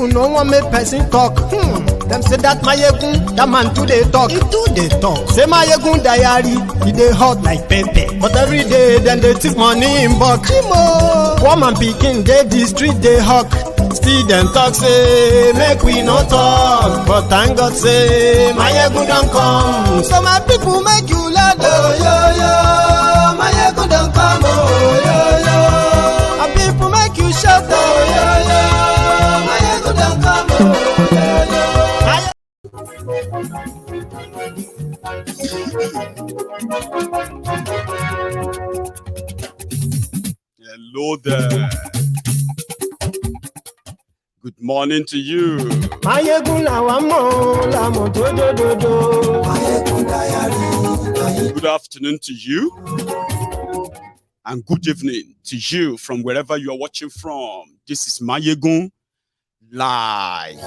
people no one make person talk. Them say that Mayegun, that man too they talk. He too they talk. Say Mayegun diary, he dey hot like pepper. But every day then they take money in bulk. Woman picking, they the street they hawk. Still them talk say make we no talk. But thank God say Mayegun don't come. So my people make you laugh. Oh yo yo, Mayegun don't come. Oh yo yo, and people make you shout. Oh yo yo, Mayegun don't come. Oh yo yo. Hello there. Good morning to you. Good afternoon to you. And good evening to you from wherever you are watching from. This is Mayegun Live.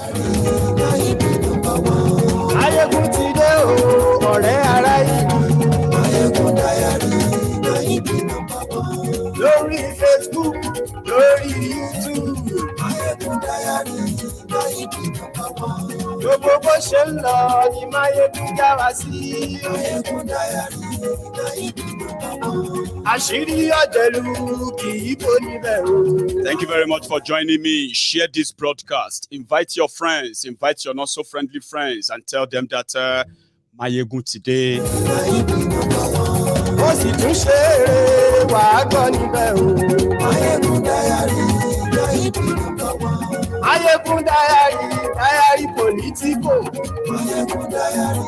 Lórí Facebook, lórí YouTube. Gbogbo bó ṣe ń lọ ni Mayegun dá wa sí. Àṣírí ọ̀jẹ̀lú kì í bò níbẹ̀ o. Thank you very much for joining me. Share this broadcast. Invite your friends, invite your not so friendly friends, and tell them that Mayegun today. Ó sì tún ṣe é wàá gbọ́ níbẹ̀ o. Mayegun diary, Mayegun diary, diary politico. Mayegun diary.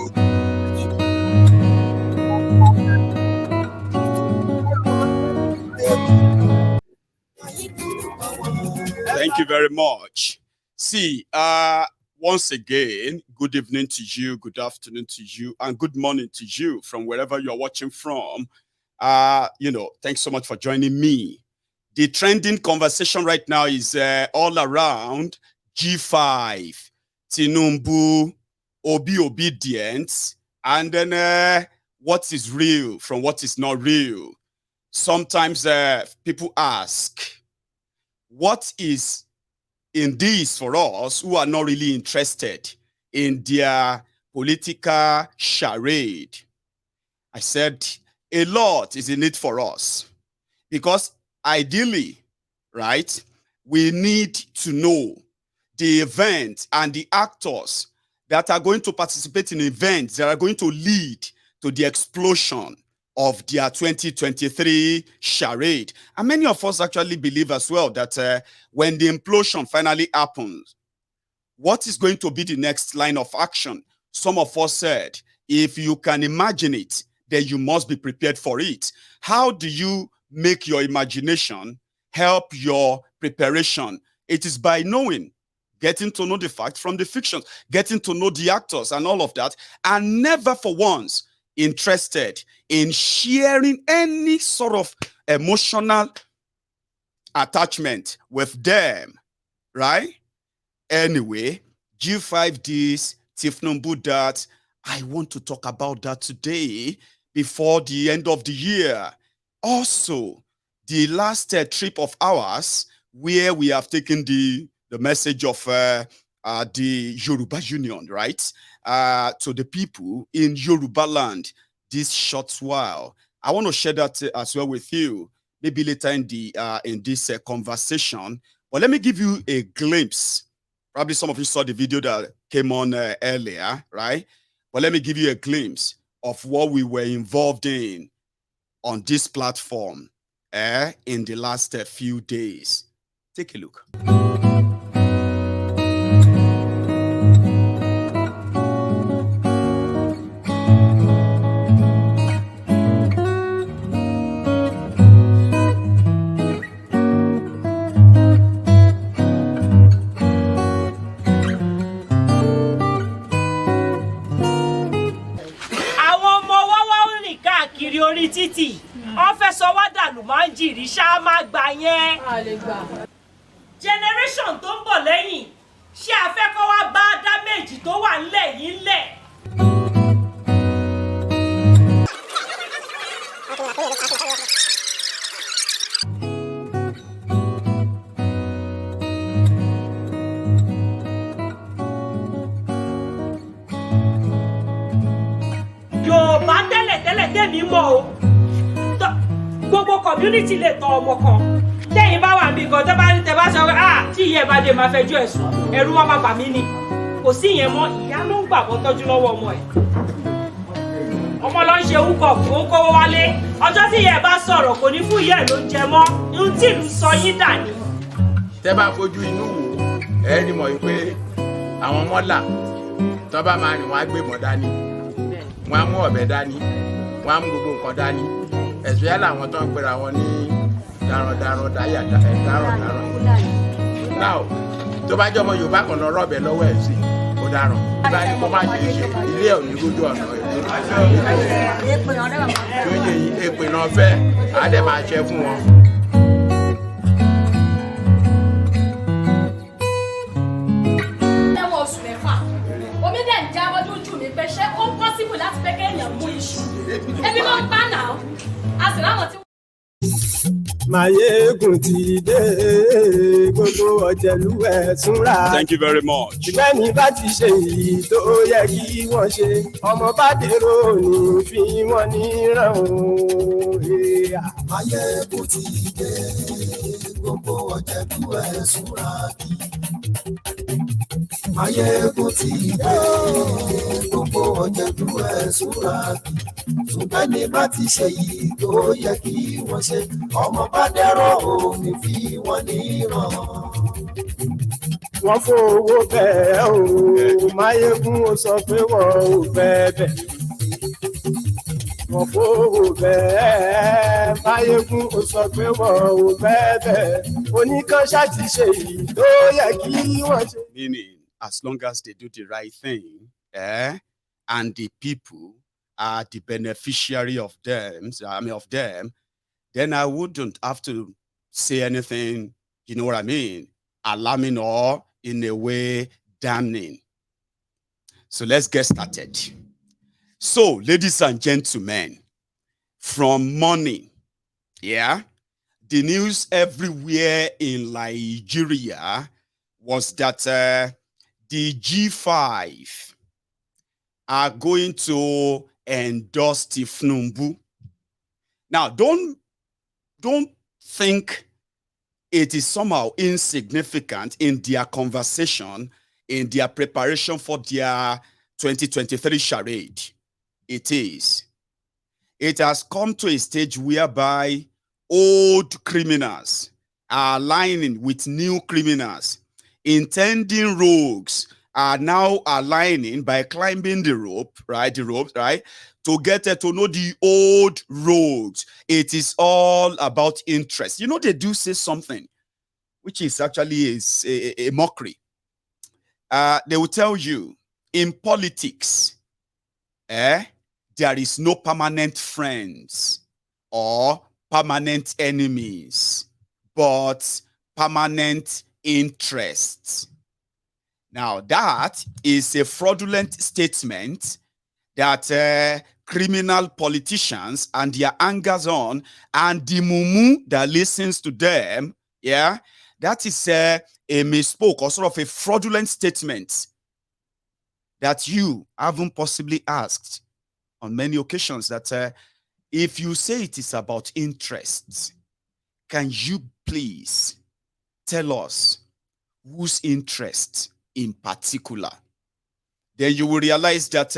Thank you very much. See, once again, good evening to you, good afternoon to you, and good morning to you from wherever you're watching from. Thanks so much for joining me. The trending conversation right now is all around G5, Tinubu, Obi obedience, and then what is real from what is not real. Sometimes people ask, what is in this for us who are not really interested in their political charade? I said a lot is in it for us because ideally, right, we need to know the events and the actors that are going to participate in events that are going to lead to the explosion of their 2023 charade. And many of us actually believe as well that when the implosion finally happens, what is going to be the next line of action? Some of us said, if you can imagine it, then you must be prepared for it. How do you make your imagination help your preparation? It is by knowing, getting to know the facts from the fictions, getting to know the actors and all of that, and never for once interested in sharing any sort of emotional attachment with them, right? Anyway, G5 this, Tinubu that. I want to talk about that today before the end of the year. Also, the last trip of ours where we have taken the message of the Yoruba Union, right, to the people in Yoruba land this short while. I want to share that as well with you, maybe later in this conversation. But let me give you a glimpse. Probably some of you saw the video that came on earlier, right? But let me give you a glimpse of what we were involved in on this platform in the last few days. Take a look. Orí títì wọ́n fẹ́ sọ wá dànù máa ń jìrì ṣá máa gbà yẹn. Generation tó ń bọ̀ lẹ́yìn ṣé a fẹ́ kó wá bá damage tó wà ńlẹ̀ yìí ńlẹ̀. tèmi mọ̀ o. Gbogbo community lè tọ́ ọmọ kan. Tẹ́yìn bá wà níbi kan tẹ́ bá sọ tí ìyá ẹ̀ bá dé máa fẹjọ́ ẹ̀sùn ẹ̀rù máa bà mí ni. Kò sí ìyẹn mọ́ ìyá ló ń gbà bọ́ tọ́jú lọ́wọ́ ọmọ ẹ̀. Ọmọ ló ń ṣe wúkọ̀ kó ń kówó wálé. Ọjọ́ tí ìyá ẹ̀ bá sọ̀rọ̀ kò ní fún ìyá ẹ̀ ló ń jẹ mọ́. Ihun tí ìlú sọ yín dà ní. Tẹ́ bá fojú inú wò ẹ ní mọ̀ pé àwọn mọ́là tó bá máa rìn wọ́n á gbé mọ́ dání wọ́n á mú ọ̀bẹ dání wọ́n á mú gbogbo nǹkan dání ẹ̀sùn yálà àwọn tó ń pera wọn ní darandaran darandaran náà tó bá jọmọ Yorùbá kan lọ rọ̀bẹ lọ́wọ́ ẹ̀ sí kó dáràn nígbà tí kò má ṣe é ṣe ilé ẹ̀ ò ní lójú ọ̀nà tó yẹ èpè náà fẹ́ á dẹ̀ máa ṣe fún wọn. Mayegun ti dé gbogbo ọ̀jẹ̀lú ẹ̀ súnra. Thank you very much. Ìgbẹ́ni bá ti ṣe èyí tó yẹ kí wọ́n ṣe ọmọ bá dèrò ní fi wọ́n níran o. Mayegun ti dé gbogbo ọ̀jẹ̀lú ẹ̀ súnra. Mayegun ti dé gbogbo ọ̀jẹ̀lú ẹ̀ súnra. Ìgbẹ́ni bá ti ṣe èyí tó yẹ kí wọ́n ṣe ọmọ bá dẹ̀rọ̀ òní fi wọ́n níran. Wọ́n fowó bẹ́ẹ̀ o Mayegun ó sọ pé wọ́n ò fẹ́ bẹ̀. Wọ́n fowó bẹ́ẹ̀ Mayegun ó sọ pé wọ́n ò fẹ́ bẹ̀. Oníkan ṣáàtì ṣe èyí tó yẹ kí wọ́n ṣe. Meaning, as long as they do the right thing, and the people are the beneficiary of them, then I wouldn't have to say anything, you know what I mean, alarming or in a way damning. So let's get started. So, ladies and gentlemen, from morning, the news everywhere in Nigeria was that the G-5 are going to endorse Tinubu. Now, don't think it is somehow insignificant in their conversation, in their preparation for their 2023 charade. It is. It has come to a stage whereby old criminals are aligning with new criminals. Intending rogues are now aligning by climbing the rope, right? The ropes, right? To get to know the old roads. It is all about interest. You know, they do say something, which is actually a mockery. They will tell you, in politics, there is no permanent friends or permanent enemies, but permanent interests. Now, that is a fraudulent statement that criminal politicians and their hangers on and the mumu that listens to them, that is a misspoke or sort of a fraudulent statement that you haven't possibly asked on many occasions that if you say it is about interests, can you please tell us whose interest in particular? Then you will realize that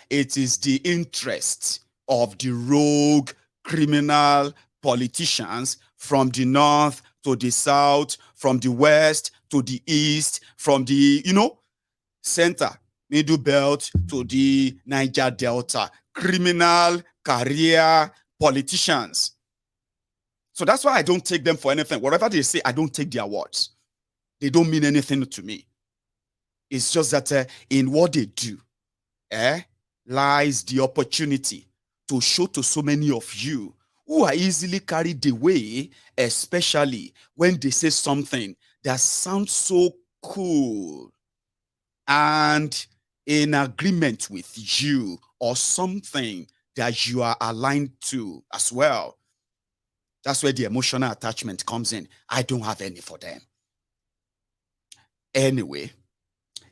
it is the interest of the rogue criminal politicians from the north to the south, from the west to the east, from the, center, middle belt to the Niger Delta, criminal career politicians. So that's why I don't take them for anything. Whatever they say, I don't take their words. They don't mean anything to me. It's just that in what they do lies the opportunity to show to so many of you who are easily carried away, especially when they say something that sounds so cool and in agreement with you or something that you are aligned to as well. That's where the emotional attachment comes in. I don't have any for them. Anyway,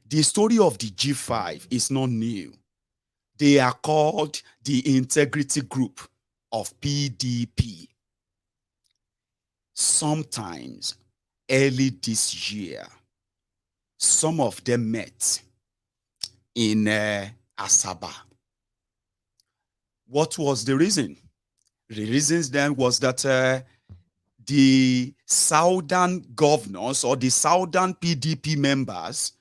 the story of the G5 is not new. They are called the Integrity Group of PDP. Sometimes early this year, some of them met in Asaba. What was the reason? The reasons then was that the southern governors or the southern PDP members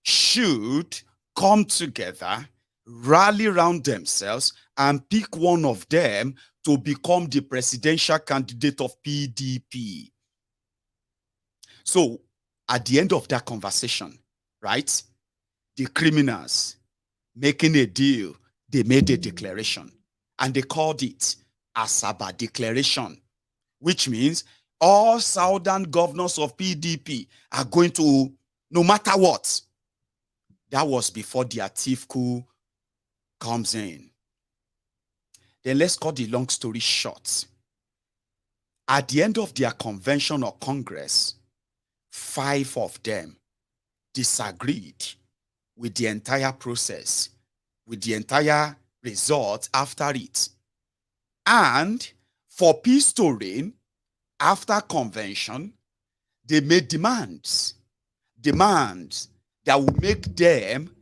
should come together, rally around themselves, and pick one of them to become the presidential candidate of PDP. So at the end of that conversation, right, the criminals making a deal, they made a declaration, and they called it Asaba Declaration, which means all southern governors of PDP are going to, no matter what. That was before the Atif coup comes in. Then let's cut the long story short. At the end of their convention or congress, 5 of them disagreed with the entire process, with the entire result after it. And for peace to reign, after convention, they made demands that will make them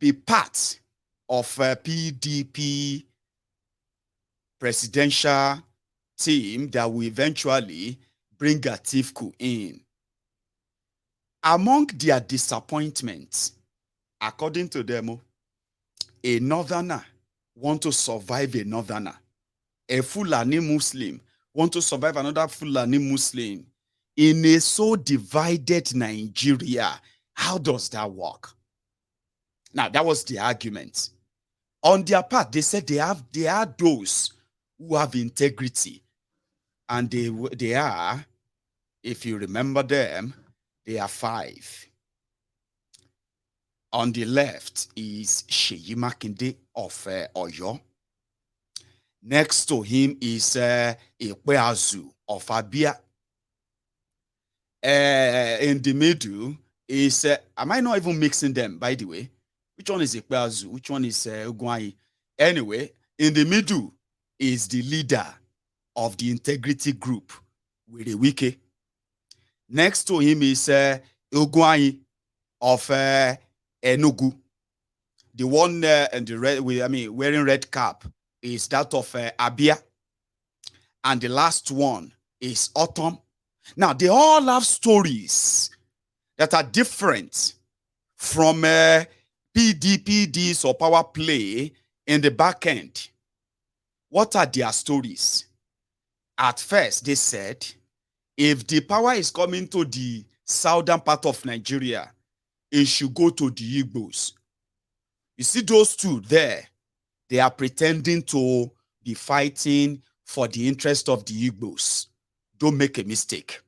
be part of a PDP presidential team that will eventually bring Atiku in. Among their disappointments, according to them, a northerner want to survive a northerner. A Fulani Muslim want to survive another Fulani Muslim. In a so divided Nigeria, how does that work? Now, that was the argument. On their part, they said they are those who have integrity. And they are, if you remember them, they are 5. On the left is Seyi Makinde of Oyo. Next to him is Ikpeazu of Abia. In the middle is, am I not even mixing them, by the way? Which one is Ikpeazu? Which one is Ogwai? Anyway, in the middle is the leader of the integrity group, Wike. Next to him is Ogwai of Enugu. The one in the red, wearing red cap is that of Abia. And the last one is Autumn. Now, they all have stories that are different from PDPDs or power play in the back end. What are their stories? At first, they said, if the power is coming to the southern part of Nigeria, it should go to the Igbos. You see those two there, they are pretending to be fighting for the interest of the Igbos. Don't make a mistake.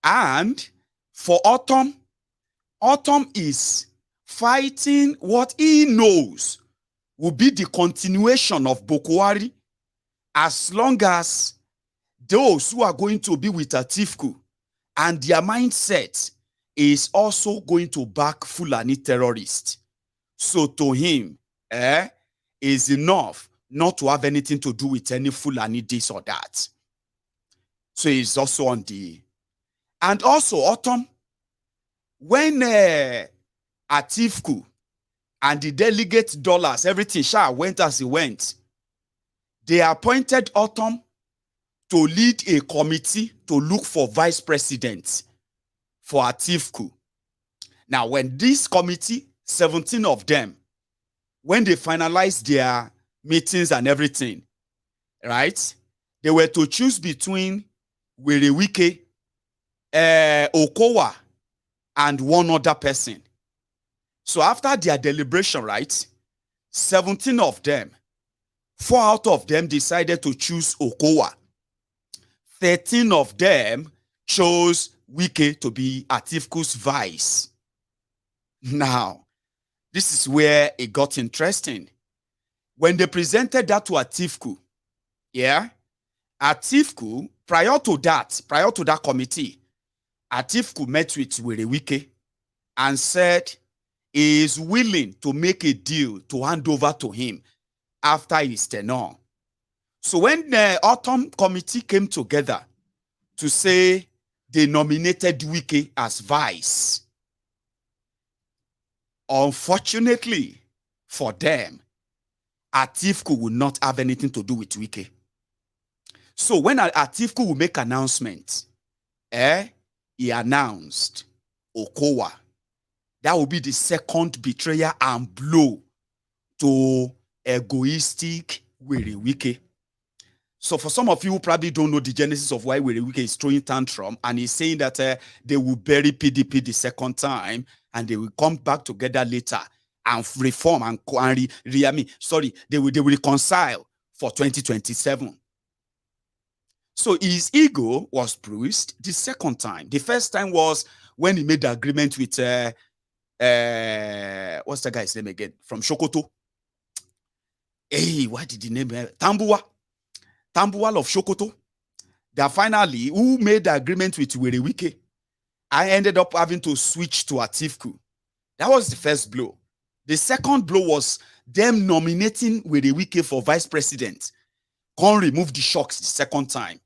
And for Autumn is fighting what he knows will be the continuation of Boko Haram, as long as those who are going to be with Atiku and their mindset is also going to back Fulani terrorists. So to him, is enough not to have anything to do with any Fulani this or that. So he's also on the... And also, Autumn, when Atiku and the delegate dollars, everything went as it went, they appointed Autumn to lead a committee to look for vice president for Atiku. Now, when this committee, 17 of them, when they finalized their meetings and everything, right, they were to choose between Wike, Okowa, and one other person. So after their deliberation, right, 17 of them, 4 out of them decided to choose Okowa. 13 of them chose Wike to be Atiku's vice. Now, this is where it got interesting. When they presented that to Atiku, Atiku, prior to that committee, Atiku met with Wike and said, is willing to make a deal to hand over to him after his tenure. So when the autumn committee came together to say they nominated Wike as vice, unfortunately for them, Atiku will not have anything to do with Wike. So when Atiku will make announcements, he announced Okowa. That will be the second betrayal and blow to egoistic Wike. So for some of you who probably don't know the genesis of why Wike is throwing tantrum, and he's saying that they will bury PDP the second time and they will come back together later and reform and they will reconcile for 2027. So his ego was bruised the second time. The first time was when he made the agreement with what's the guy's name again? From Sokoto. Hey, what did the name? Tambuwal of Sokoto. That finally, who made the agreement with Wike? I ended up having to switch to Atiku. That was the first blow. The second blow was them nominating Wike for vice president. Can't remove the shocks the second time.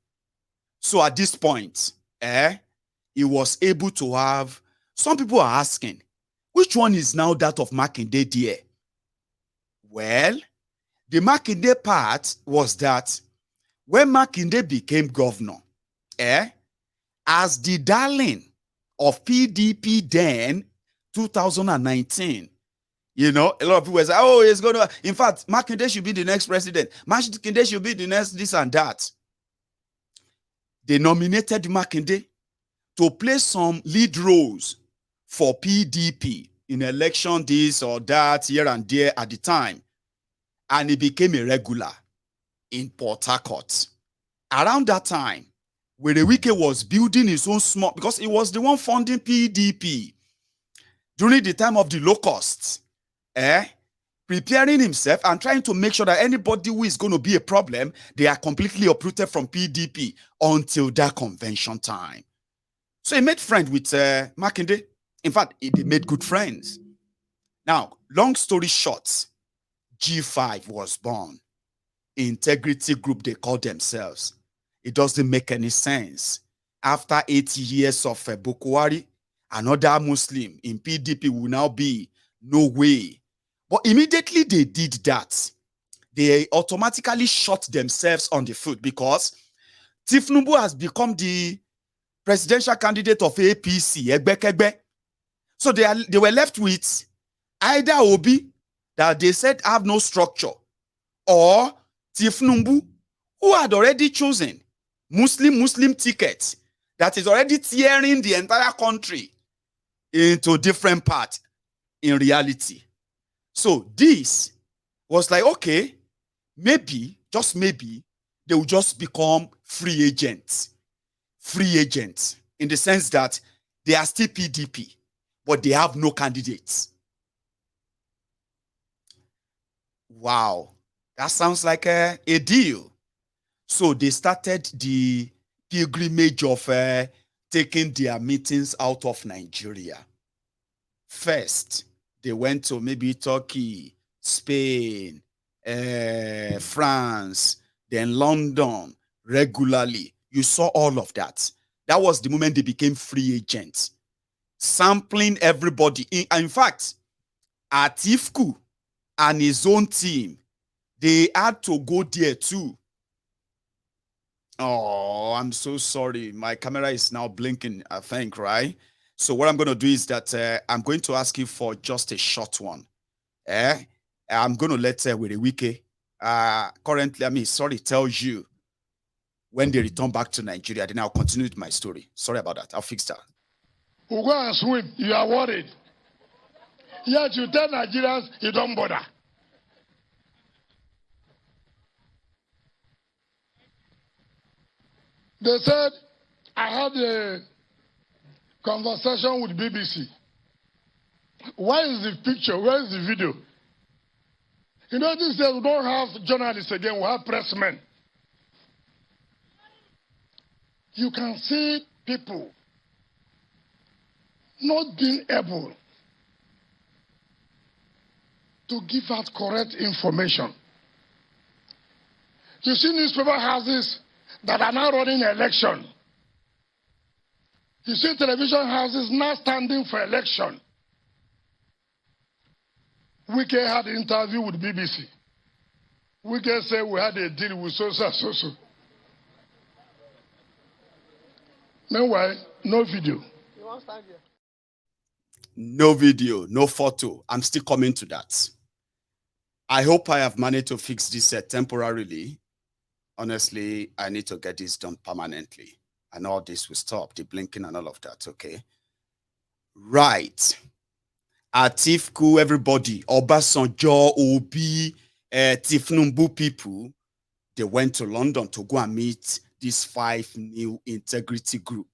So at this point, he was able to have, some people are asking, which one is now that of Makinde there? Well, the Makinde part was that when Makinde became governor, as the darling of PDP then, 2019, you know, a lot of people say, oh, it's going to, in fact, Makinde should be the next president. Makinde should be the next this and that. They nominated Makinde to play some lead roles for PDP in election, this or that, here and there at the time. And he became a regular in Port Harcourt. Around that time, Wike was building his own small, because he was the one funding PDP during the time of the locusts, preparing himself and trying to make sure that anybody who is going to be a problem, they are completely uprooted from PDP until that convention time. So he made friends with Makinde. In fact, they made good friends. Now, long story short, G-5 was born. Integrity group, they call themselves. It doesn't make any sense. After 80 years of Bukwari, another Muslim in PDP will now be no way. But immediately they did that, they automatically shot themselves on the foot, because Tinubu has become the presidential candidate of APC, Egbekegbe. So they were left with either Obi, that they said have no structure, or Tinubu, who had already chosen Muslim ticket that is already tearing the entire country into different parts in reality. So this was like, okay, maybe, just maybe, they will just become free agents. Free agents in the sense that they are still PDP, but they have no candidates. Wow, that sounds like a deal. So they started the pilgrimage of taking their meetings out of Nigeria. First, they went to maybe Turkey, Spain, France, then London regularly. You saw all of that. That was the moment they became free agents, sampling everybody. In fact, Atiku and his own team, they had to go there too. Oh, I'm so sorry. My camera is now blinking, I think, right? So what I'm going to do is that I'm going to ask you for just a short one. I'm going to let Wike currently, tell you when they return back to Nigeria. Then I'll continue with my story. Sorry about that. I'll fix that. We'll go and swim. You are worried. Yet you tell Nigerians you don't bother. They said, I had a conversation with BBC. Where is the picture? Where is the video? You know, these days we don't have journalists again, we have pressmen. You can see people not being able to give out correct information. You see newspaper houses that are now running election. You see television houses now standing for election. Wike had an interview with BBC. Wike said we had a deal with so. Meanwhile, no video. No video, no photo. I'm still coming to that. I hope I have managed to fix this temporarily. Honestly, I need to get this done permanently. And all this will stop, the blinking and all of that, okay? Right. Atifku, everybody, Obasanjo, Obi, Tinubu people, they went to London to go and meet these 5 new integrity group.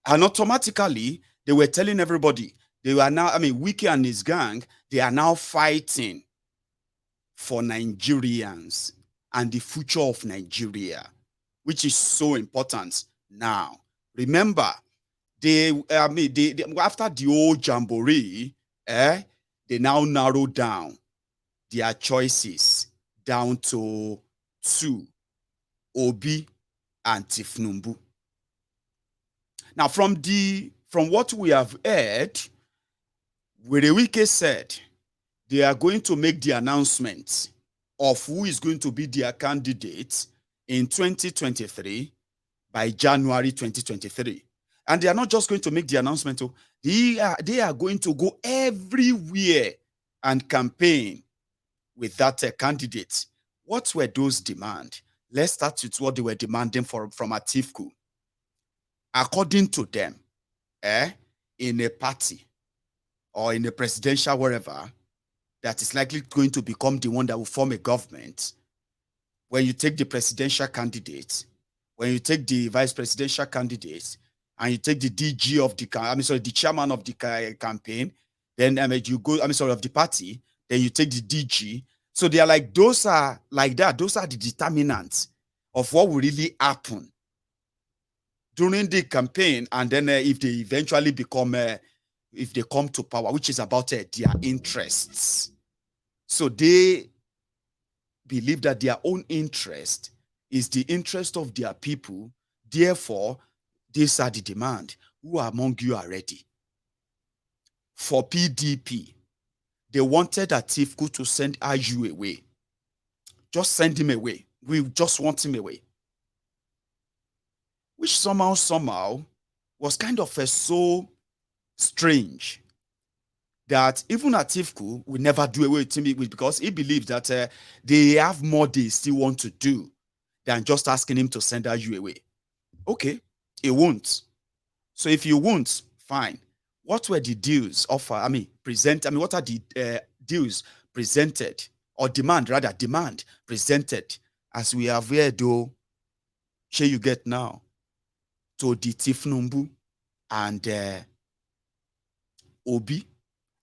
And automatically, they were telling everybody, they were now, Wike and his gang, they are now fighting for Nigerians and the future of Nigeria, which is so important now. Remember, after the old jamboree, they now narrow down their choices down to 2, Obi and Tinubu. Now, from what we have heard, Wike said they are going to make the announcement of who is going to be their candidate in 2023 by January 2023. And they are not just going to make the announcement, they are going to go everywhere and campaign with that candidate. What were those demands? Let's start with what they were demanding from Atifku. According to them, in a party or in a presidential wherever that is likely going to become the one that will form a government, when you take the presidential candidate, when you take the vice presidential candidate, and you take the DG of the the chairman of the campaign, then you go, of the party, then you take the DG. So they are like, those are like that. Those are the determinants of what will really happen during the campaign, and then if they eventually become, if they come to power, which is about their interests. So they believe that their own interest is the interest of their people. Therefore, these are the demand. Who among you are ready? For PDP, they wanted Atifku to send Aju away. Just send him away. We just want him away. Which somehow was kind of so strange that even Atifku will never do away with him, because he believes that they have more they still want to do than just asking him to send Aju away. Okay, he won't. So if you won't, fine. What were the deals offered? What are the deals presented, or demand presented, as we have heard, though, share you get now, to the Tinubu and Obi.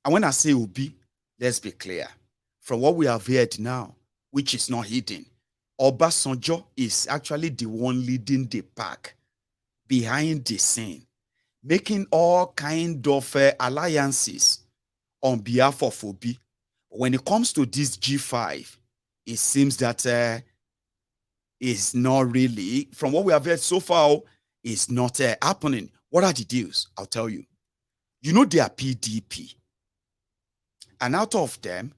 And when I say Obi, let's be clear. From what we have heard now, which is not hidden, Obasanjo is actually the one leading the pack behind the scene, making all kind of alliances on behalf of Obi. When it comes to this G5, it seems that is not really, from what we have heard so far, is not happening. What are the deals? I'll tell you. You know, they are PDP. And out of them,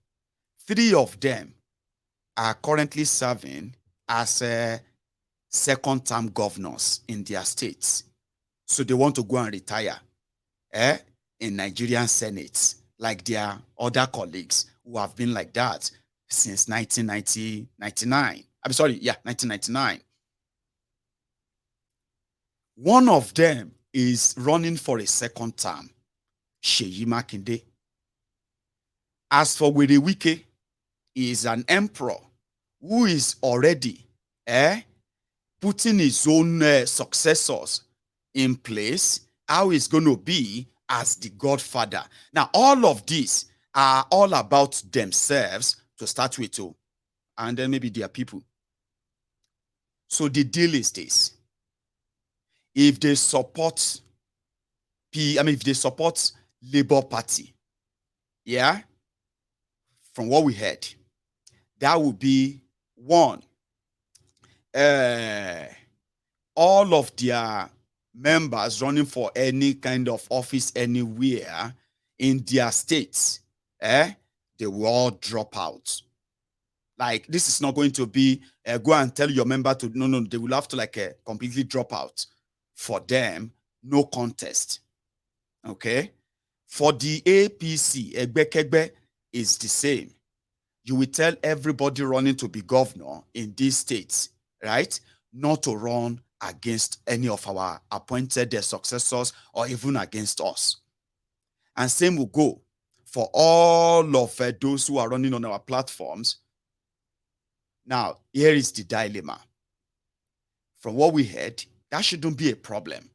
3 of them are currently serving as second-term governors in their states. So they want to go and retire in Nigerian Senate, like their other colleagues who have been like that since 1999. One of them is running for a second term, Seyi Makinde. As for Wike, he is an emperor who is already putting his own successors in place, how he's going to be as the godfather. Now, all of these are all about themselves to start with, too, and then maybe their people. So the deal is this. If they support if they support Labour Party, from what we heard, that would be one, all of their members running for any kind of office anywhere in their states, they will all drop out. Like, this is not going to be go and tell your member to, no, they will have to like completely drop out. For them, no contest. Okay? For the APC, Egbekegbe is the same. You will tell everybody running to be governor in these states, right, not to run against any of our appointed successors or even against us. And same will go for all of those who are running on our platforms. Now, here is the dilemma. From what we heard, that shouldn't be a problem.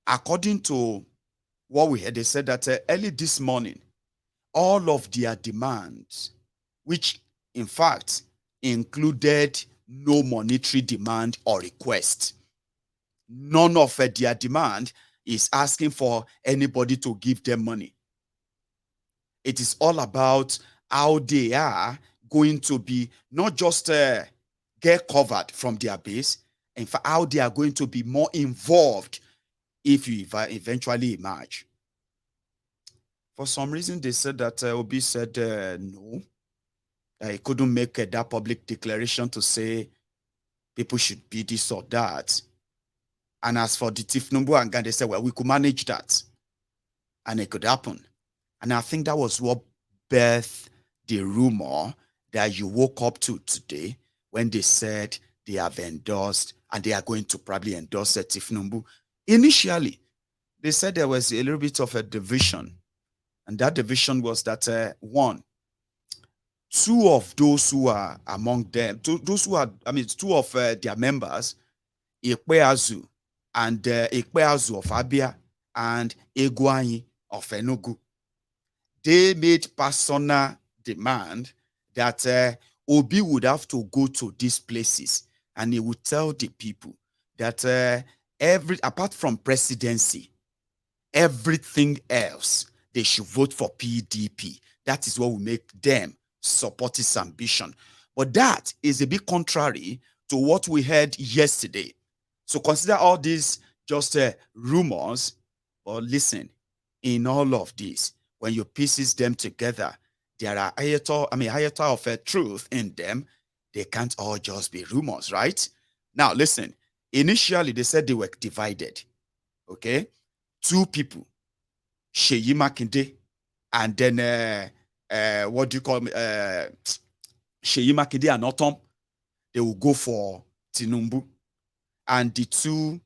According to what we heard, they said that early this morning, all of their demands, which in fact included no monetary demand or request. None of their demand is asking for anybody to give them money. It is all about how they are going to be not just get covered from their base, in fact, how they are going to be more involved if you eventually emerge. For some reason, they said that Obi said no. He couldn't make that public declaration to say people should be this or that. And as for the Tinubu and Gan, they said, well, we could manage that. And it could happen. And I think that was what birthed the rumor that you woke up to today when they said they have endorsed and they are going to probably endorse Tinubu. Initially, they said there was a little bit of a division. And that division was that, one, two of those who are among them, two of their members, Ikpeazu and Ikpeazu of Abia and Egwanyi of Enugu, they made personal demand that Obi would have to go to these places and he would tell the people that apart from presidency, everything else, they should vote for PDP. That is what will make them support his ambition. But that is a bit contrary to what we heard yesterday. So consider all these just rumors. But listen, in all of this, when you pieces them together, there are iota of truth in them. They can't all just be rumors, right? Now, listen. Initially, they said they were divided. Okay? Two people, Seyi Makinde, and then what do you call me? Seyi Makinde and Otom, they will go for Tinubu. And the two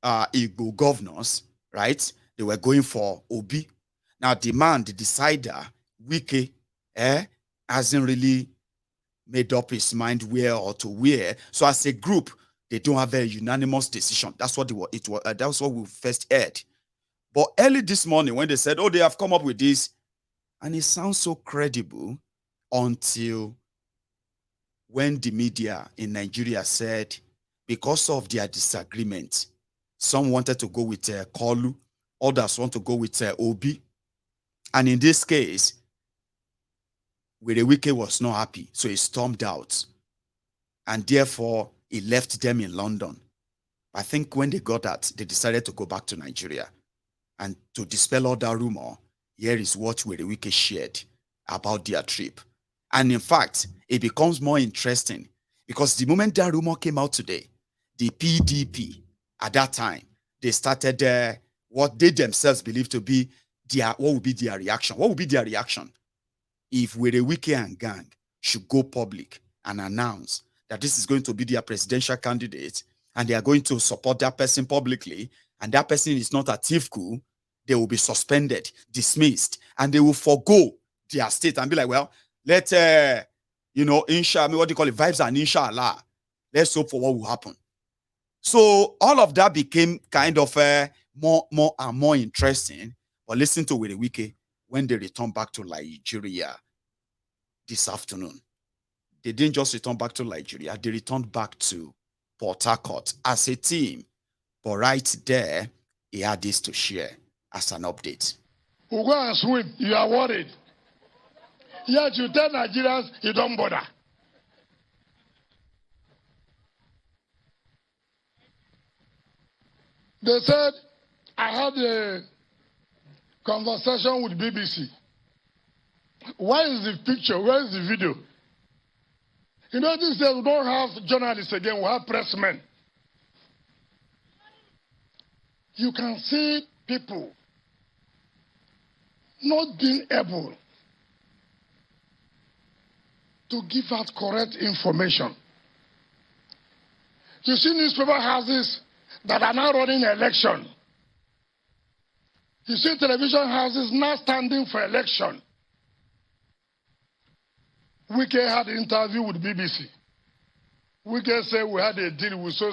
Igbo governors, right, they were going for Obi. Now, the decider, Wike, hasn't really made up his mind where or to where. So as a group, they don't have a unanimous decision. That's what that's what we first heard. But early this morning, when they said, oh, they have come up with this, and it sounds so credible until when the media in Nigeria said, because of their disagreement, some wanted to go with Kolu, others want to go with Obi. And in this case, Wike was not happy, so he stormed out. And therefore, he left them in London. I think when they got that, they decided to go back to Nigeria. And to dispel all that rumor, here is what Wike shared about their trip. And in fact, it becomes more interesting because the moment that rumor came out today, the PDP at that time, they started what they themselves believe to be what would be their reaction. What would be their reaction if Wike and gang should go public and announce that this is going to be their presidential candidate and they are going to support that person publicly, and that person is not a thief coup, they will be suspended, dismissed, and they will forgo their state and be like, well, let inshallah, what do you call it, vibes and inshallah. Let's hope for what will happen. So all of that became kind of more and more interesting. But listen to Wike when they return back to Nigeria this afternoon. They didn't just return back to Nigeria, they returned back to Port Harcourt as a team. But right there, he had this to share as an update. We'll go and swim. You are worried. Yet you tell Nigerians you don't bother. They said, I had a conversation with BBC. Where is the picture? Where is the video? You know, these days we don't have journalists again, we have pressmen. You can see people not being able to give out correct information. You see newspaper houses that are now running election. You see television houses now standing for election. Wike had an interview with BBC. Wike said we had a deal with so.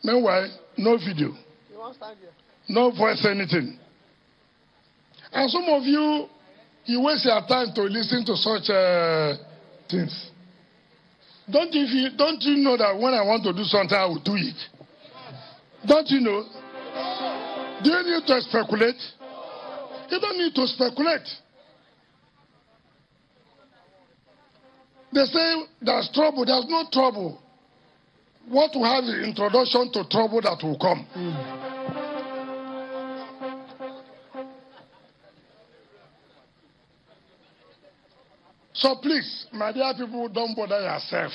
Meanwhile, no video. No voice, anything. And some of you waste your time to listen to such things. Don't you know that when I want to do something, I will do it? Don't you know? Do you need to speculate? You don't need to speculate. They say there's trouble. There's no trouble. What we have is the introduction to trouble that will come. So please, my dear people, don't bother yourself.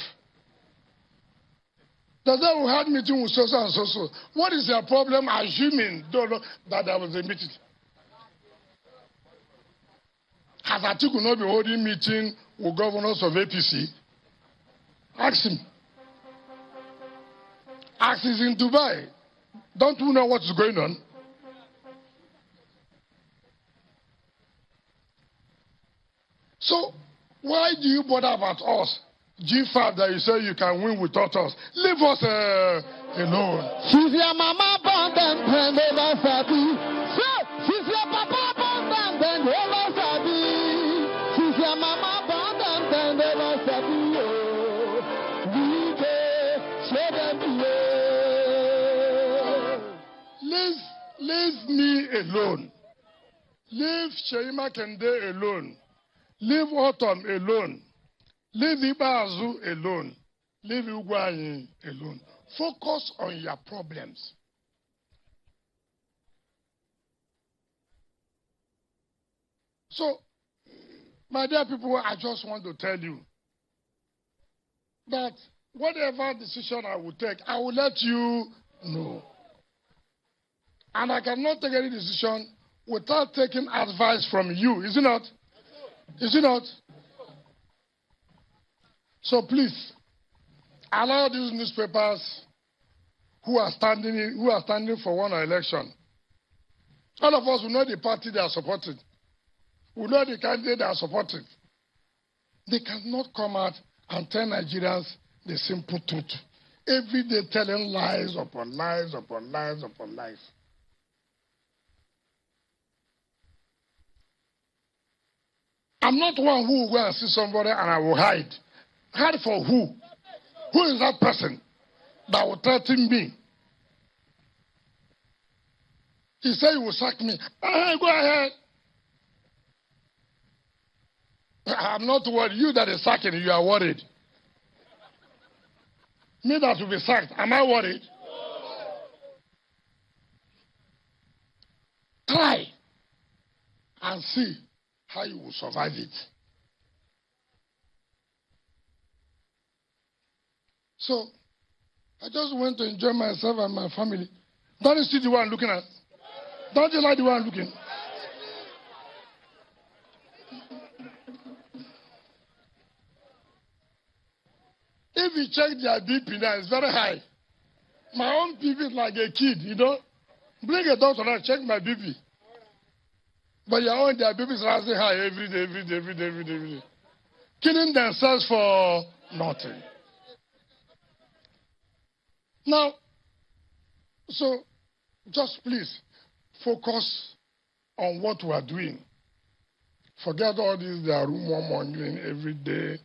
They say we had meeting with so and so. What is your problem assuming that there was a meeting? Has Atiku not been holding meeting with governors of APC? Ask him. Ask is in Dubai. Don't you know what is going on? So, why do you bother about us? G-5 that you say you can win without us. Leave us alone. She's your mama born them and never sabi. So, she's your papa born them and never sabi. She's your mama born them and never sabi. We can show them Leave me alone. Leave Sheima Kende alone. Leave Autumn alone. Leave Ibazu alone. Leave Ugwanyi alone. Focus on your problems. So, my dear people, I just want to tell you that whatever decision I will take, I will let you know. And I cannot take any decision without taking advice from you. Is it not? Is it not? So please, allow these newspapers who are standing for one election. All of us will know the party they are supporting. We know the candidate they are supporting. They cannot come out and tell Nigerians the simple truth. Every day telling lies upon lies upon lies upon lies. I'm not one who will go and see somebody and I will hide. Hide for who? Who is that person that will threaten me? He said he will sack me. Go ahead. I'm not worried. You that is sacking, you are worried. Me that will be sacked, am I worried? Try and see how you will survive it. So, I just went to enjoy myself and my family. Don't you see the one looking at? Don't you like the one looking? If you check their BP now, it's very high. My own BP is like a kid, you know. Bring a doctor and check my BP. But your own, their BP is rising high every day. Killing themselves for nothing. Now, so just please focus on what we are doing. Forget all this, they are rumor mongering every day.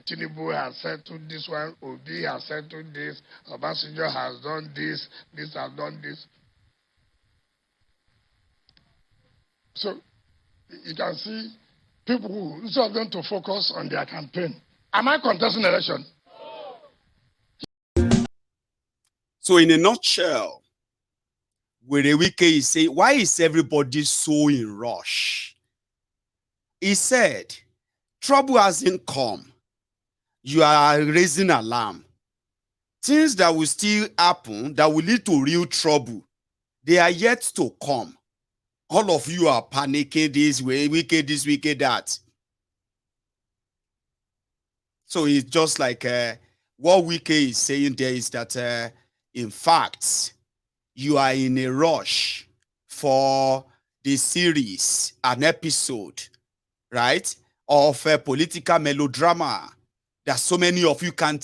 Tinubu has settled this one, Obi has settled this, Obasanjo has done this, this has done this. So you can see people who, instead of them to focus on their campaign. Am I contesting election? So in a nutshell, Wike is saying, why is everybody so in rush? He said, trouble hasn't come. You are raising alarm. Things that will still happen, that will lead to real trouble, they are yet to come. All of you are panicking this way, Wike this, Wike that. So it's just like what Wike is saying there is that, in fact, you are in a rush for the series, an episode, right, of a political melodrama that so many of you can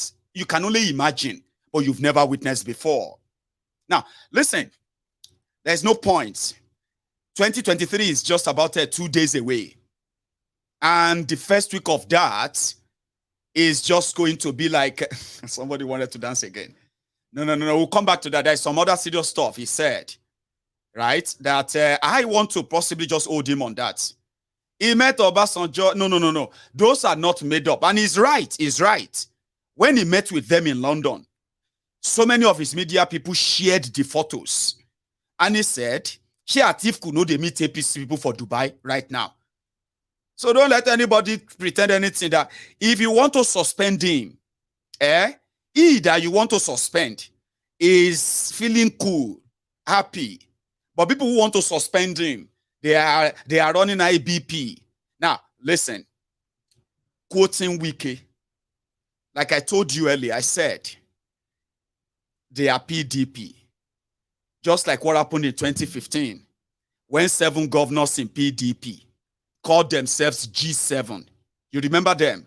only imagine, but you've never witnessed before. Now, listen, there's no point. 2023 is just about 2 days away. And the first week of that is just going to be like, somebody wanted to dance again. No, we'll come back to that. There's some other serious stuff he said, right? That I want to possibly just hold him on that. He met Obasanjo. No. Those are not made up. And he's right. When he met with them in London, so many of his media people shared the photos. And he said, she Atif could know they meet APC people for Dubai right now. So don't let anybody pretend anything that if you want to suspend him, he that you want to suspend is feeling cool, happy. But people who want to suspend him, they are running IBP. Now, listen, quoting Wike, like I told you earlier, I said, they are PDP. Just like what happened in 2015, when 7 governors in PDP called themselves G7. You remember them?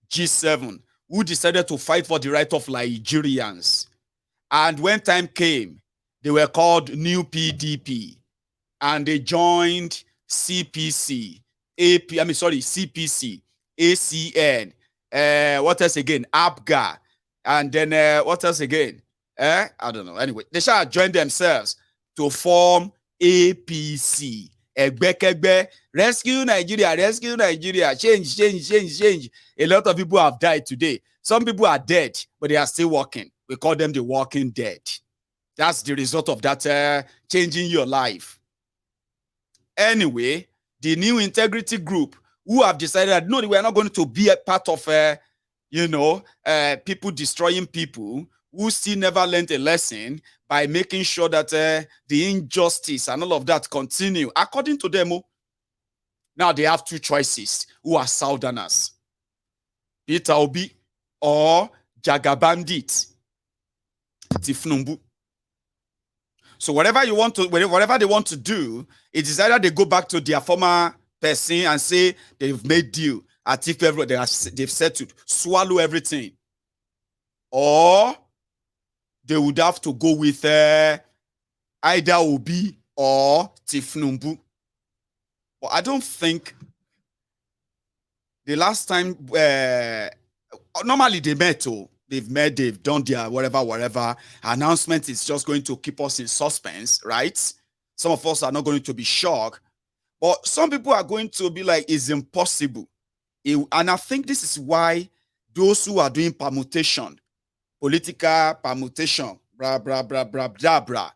G7, who decided to fight for the right of Nigerians. And when time came, they were called New PDP. And they joined CPC, CPC, ACN, what else again? APGA. And then what else again? I don't know. Anyway, they shall join themselves to form APC. Egbe, rescue Nigeria, change. A lot of people have died today. Some people are dead, but they are still walking. We call them the walking dead. That's the result of that changing your life. Anyway, the new integrity group who have decided that no, we are not going to be a part of, people destroying people, who still never learned a lesson by making sure that the injustice and all of that continue. According to them, now they have 2 choices who are Southerners. Peter Obi or Jagabandit Tifnumbu. So whatever they want to do, it is either they go back to their former person and say they've made deal, as if they've settled, swallow everything, or they would have to go with either Obi or Tifnumbu. But I don't think the last time normally they met. They've done their whatever. Announcement is just going to keep us in suspense, right? Some of us are not going to be shocked, but some people are going to be like, it's impossible. And I think this is why those who are doing permutation, political permutation, blah,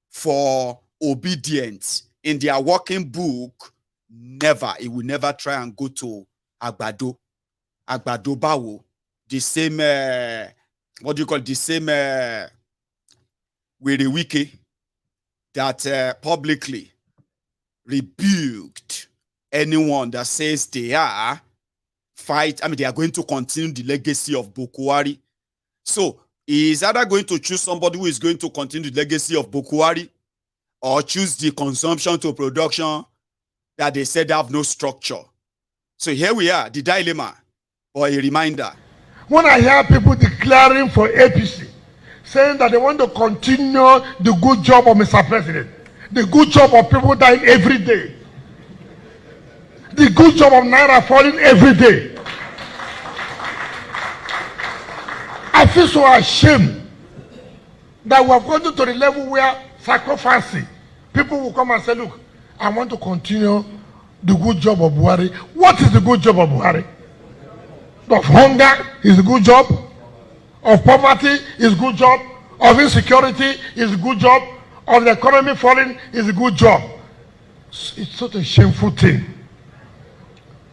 for obedience in their working book, it will never try and go to Agbado Bawo. The same, the same with the Wike that publicly rebuked anyone that says they are going to continue the legacy of Bokwari. So is either going to choose somebody who is going to continue the legacy of Bokwari, or choose the consumption to production that they said have no structure. So here we are, the dilemma, or a reminder. When I hear people declaring for APC, saying that they want to continue the good job of Mr. President, the good job of people dying every day, the good job of Naira falling every day, I feel so ashamed that we have gone to the level where sacrificing, people will come and say, look, I want to continue the good job of Buhari. What is the good job of Buhari? Of hunger is a good job. Of poverty is a good job. Of insecurity is a good job. Of the economy falling is a good job. It's such a shameful thing.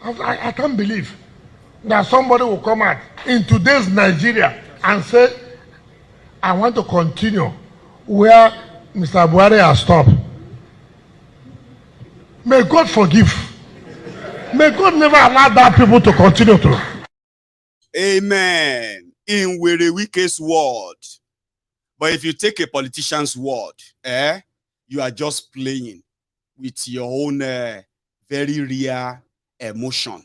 I can't believe that somebody will come out in today's Nigeria and say, I want to continue where Mr. Buhari has stopped. May God forgive. May God never allow that people to continue to. Amen. In Wike's word. But if you take a politician's word, you are just playing with your own very real emotion.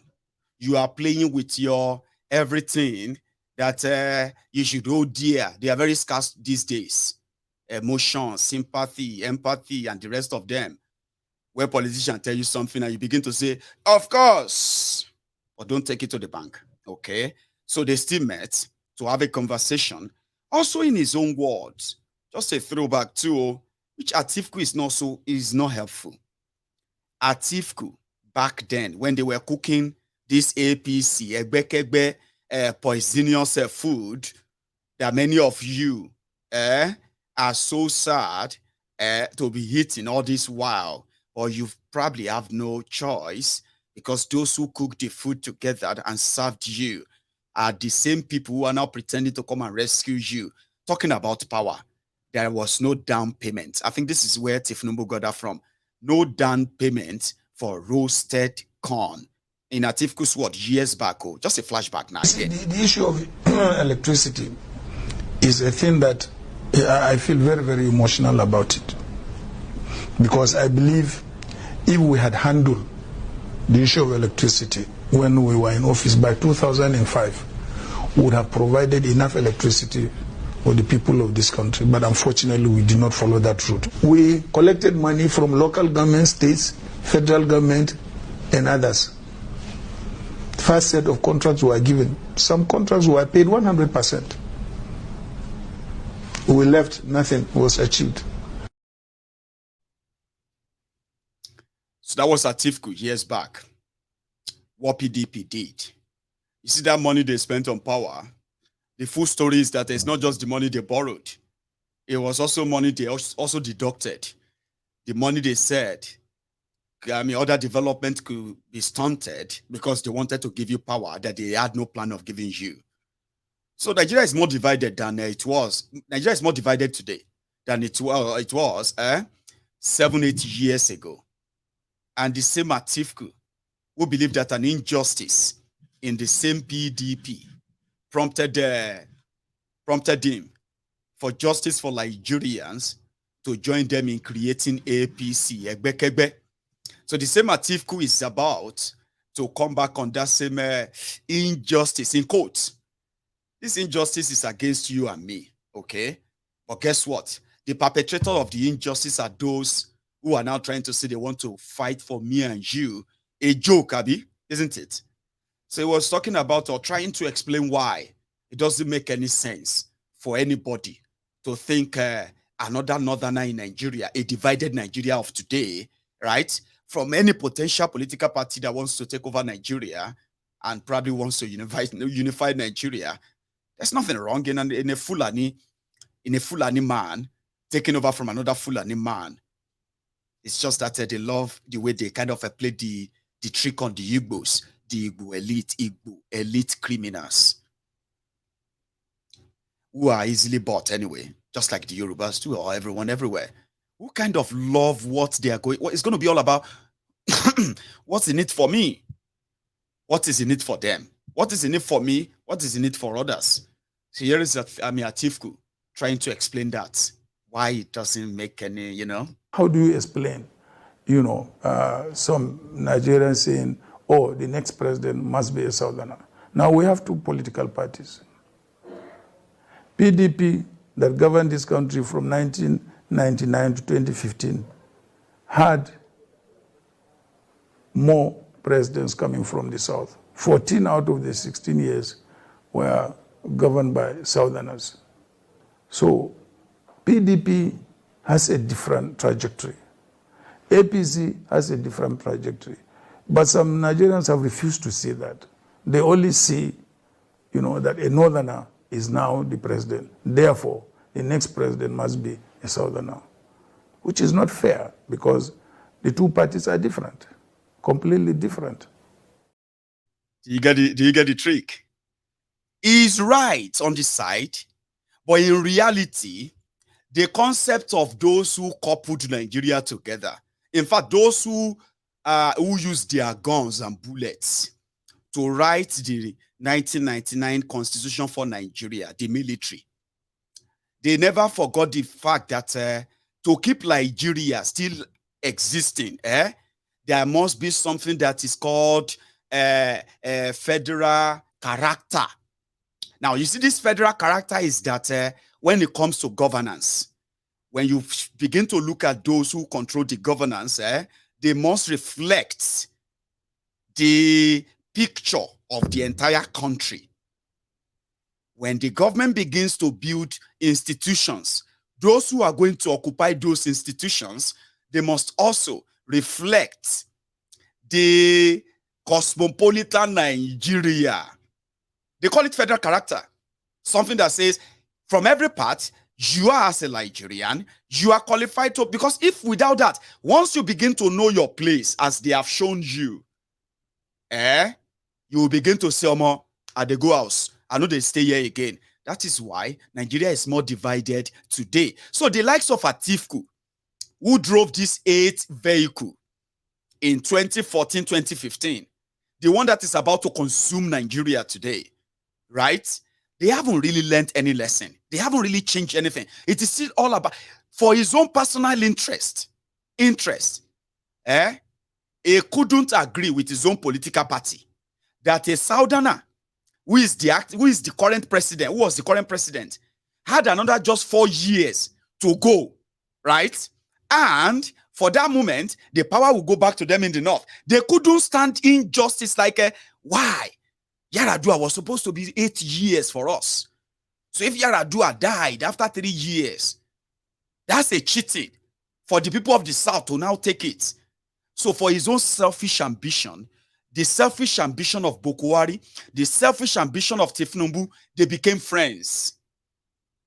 You are playing with your everything that you should hold dear. They are very scarce these days. Emotion, sympathy, empathy, and the rest of them. Where politicians tell you something and you begin to say, of course, but don't take it to the bank. Okay? So they still met to have a conversation. Also in his own words, just a throwback too, which Atiku is not helpful. Atiku, back then, when they were cooking this APC, poisonous food, that many of you are so sad to be eating all this while, or you probably have no choice because those who cooked the food together and served you are the same people who are now pretending to come and rescue you. Talking about power, there was no down payment. I think this is where Tinubu got that from. No down payment for roasted corn. In Atifu's word, years back, just a flashback now. The issue of electricity is a thing that I feel very, very emotional about it. Because I believe if we had handled the issue of electricity when we were in office by 2005, we would have provided enough electricity for the people of this country. But unfortunately, we did not follow that route. We collected money from local government, states, federal government, and others. First set of contracts were given. Some contracts were paid 100%. We left, nothing was achieved. So that was Atiku years back. What PDP did. You see that money they spent on power? The full story is that it's not just the money they borrowed. It was also money they also deducted. The money they said, other development could be stunted because they wanted to give you power that they had no plan of giving you. So Nigeria is more divided than it was. Nigeria is more divided today than it was 7-8 years ago. And the same Atiku, who believed that an injustice in the same PDP prompted him for justice for Nigerians to join them in creating APC. So the same Atiku is about to come back on that same injustice, in quotes. This injustice is against you and me, okay? But guess what? The perpetrator of the injustice are those who are now trying to say they want to fight for me and you. A joke, Abi, isn't it? So he was talking about or trying to explain why it doesn't make any sense for anybody to think another northerner in Nigeria, a divided Nigeria of today, right? From any potential political party that wants to take over Nigeria and probably wants to unify Nigeria. There's nothing wrong in a Fulani man taking over from another Fulani man. It's just that they love the way they kind of play the trick on the Igbos, the Igbo elite criminals who are easily bought anyway, just like the Yorubas too, or everyone everywhere. Who kind of love what they are going, what it's going to be all about. What's in it for me? What is in it for them? What is in it for me? What is in it for others? So here is Atiku trying to explain that, why it doesn't make any, How do you explain, some Nigerians saying, oh, the next president must be a Southerner? Now we have two political parties. PDP, that governed this country from 1999 to 2015, had more presidents coming from the South. 14 out of the 16 years were governed by Southerners. So PDP has a different trajectory. APC has a different trajectory. But some Nigerians have refused to see that. They only see, that a northerner is now the president. Therefore, the next president must be a southerner, which is not fair because the two parties are different, completely different. Do you get the trick? He's right on the side, but in reality, the concept of those who coupled Nigeria together, in fact, those who use their guns and bullets to write the 1999 Constitution for Nigeria, the military, they never forgot the fact that to keep Nigeria still existing, there must be something that is called federal character. Now, you see, this federal character is that when it comes to governance, when you begin to look at those who control the governance, they must reflect the picture of the entire country. When the government begins to build institutions, those who are going to occupy those institutions, they must also reflect the cosmopolitan Nigeria. They call it federal character. Something that says, from every part, you are as a Nigerian, you are qualified to, because if without that, once you begin to know your place as they have shown you, you will begin to say, at the go house, I know they stay here again. That is why Nigeria is more divided today. So the likes of Atiku, who drove this 8 vehicle in 2014, 2015, the one that is about to consume Nigeria today, right? They haven't really learned any lesson. They haven't really changed anything. It is still all about, for his own personal interest. He couldn't agree with his own political party that a southerner, who is the current president, who was the current president, had another just 4 years to go, right? And for that moment, the power will go back to them in the north. They couldn't stand injustice like, why? Yaradua was supposed to be 8 years for us. So if Yaradua died after 3 years, that's a cheating for the people of the south to now take it. So for his own selfish ambition, the selfish ambition of Bokwari, the selfish ambition of Tinubu, they became friends.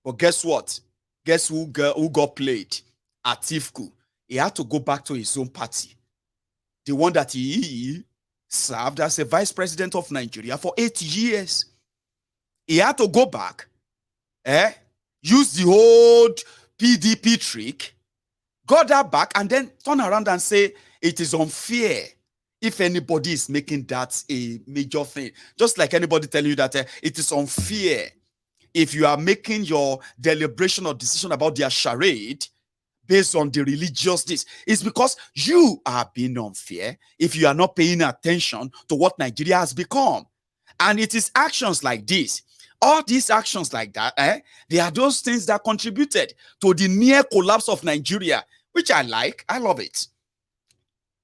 But guess what? Guess who got played? Atiku. He had to go back to his own party. The one that he served as a vice president of Nigeria for 8 years. He had to go back, use the old PDP trick, got that back, and then turn around and say it is unfair if anybody is making that a major thing. Just like anybody telling you that it is unfair if you are making your deliberation or decision about their charade based on the religious this. It's because you are being unfair if you are not paying attention to what Nigeria has become. And it is actions like this, all these actions like that, they are those things that contributed to the near collapse of Nigeria, which I like. I love it.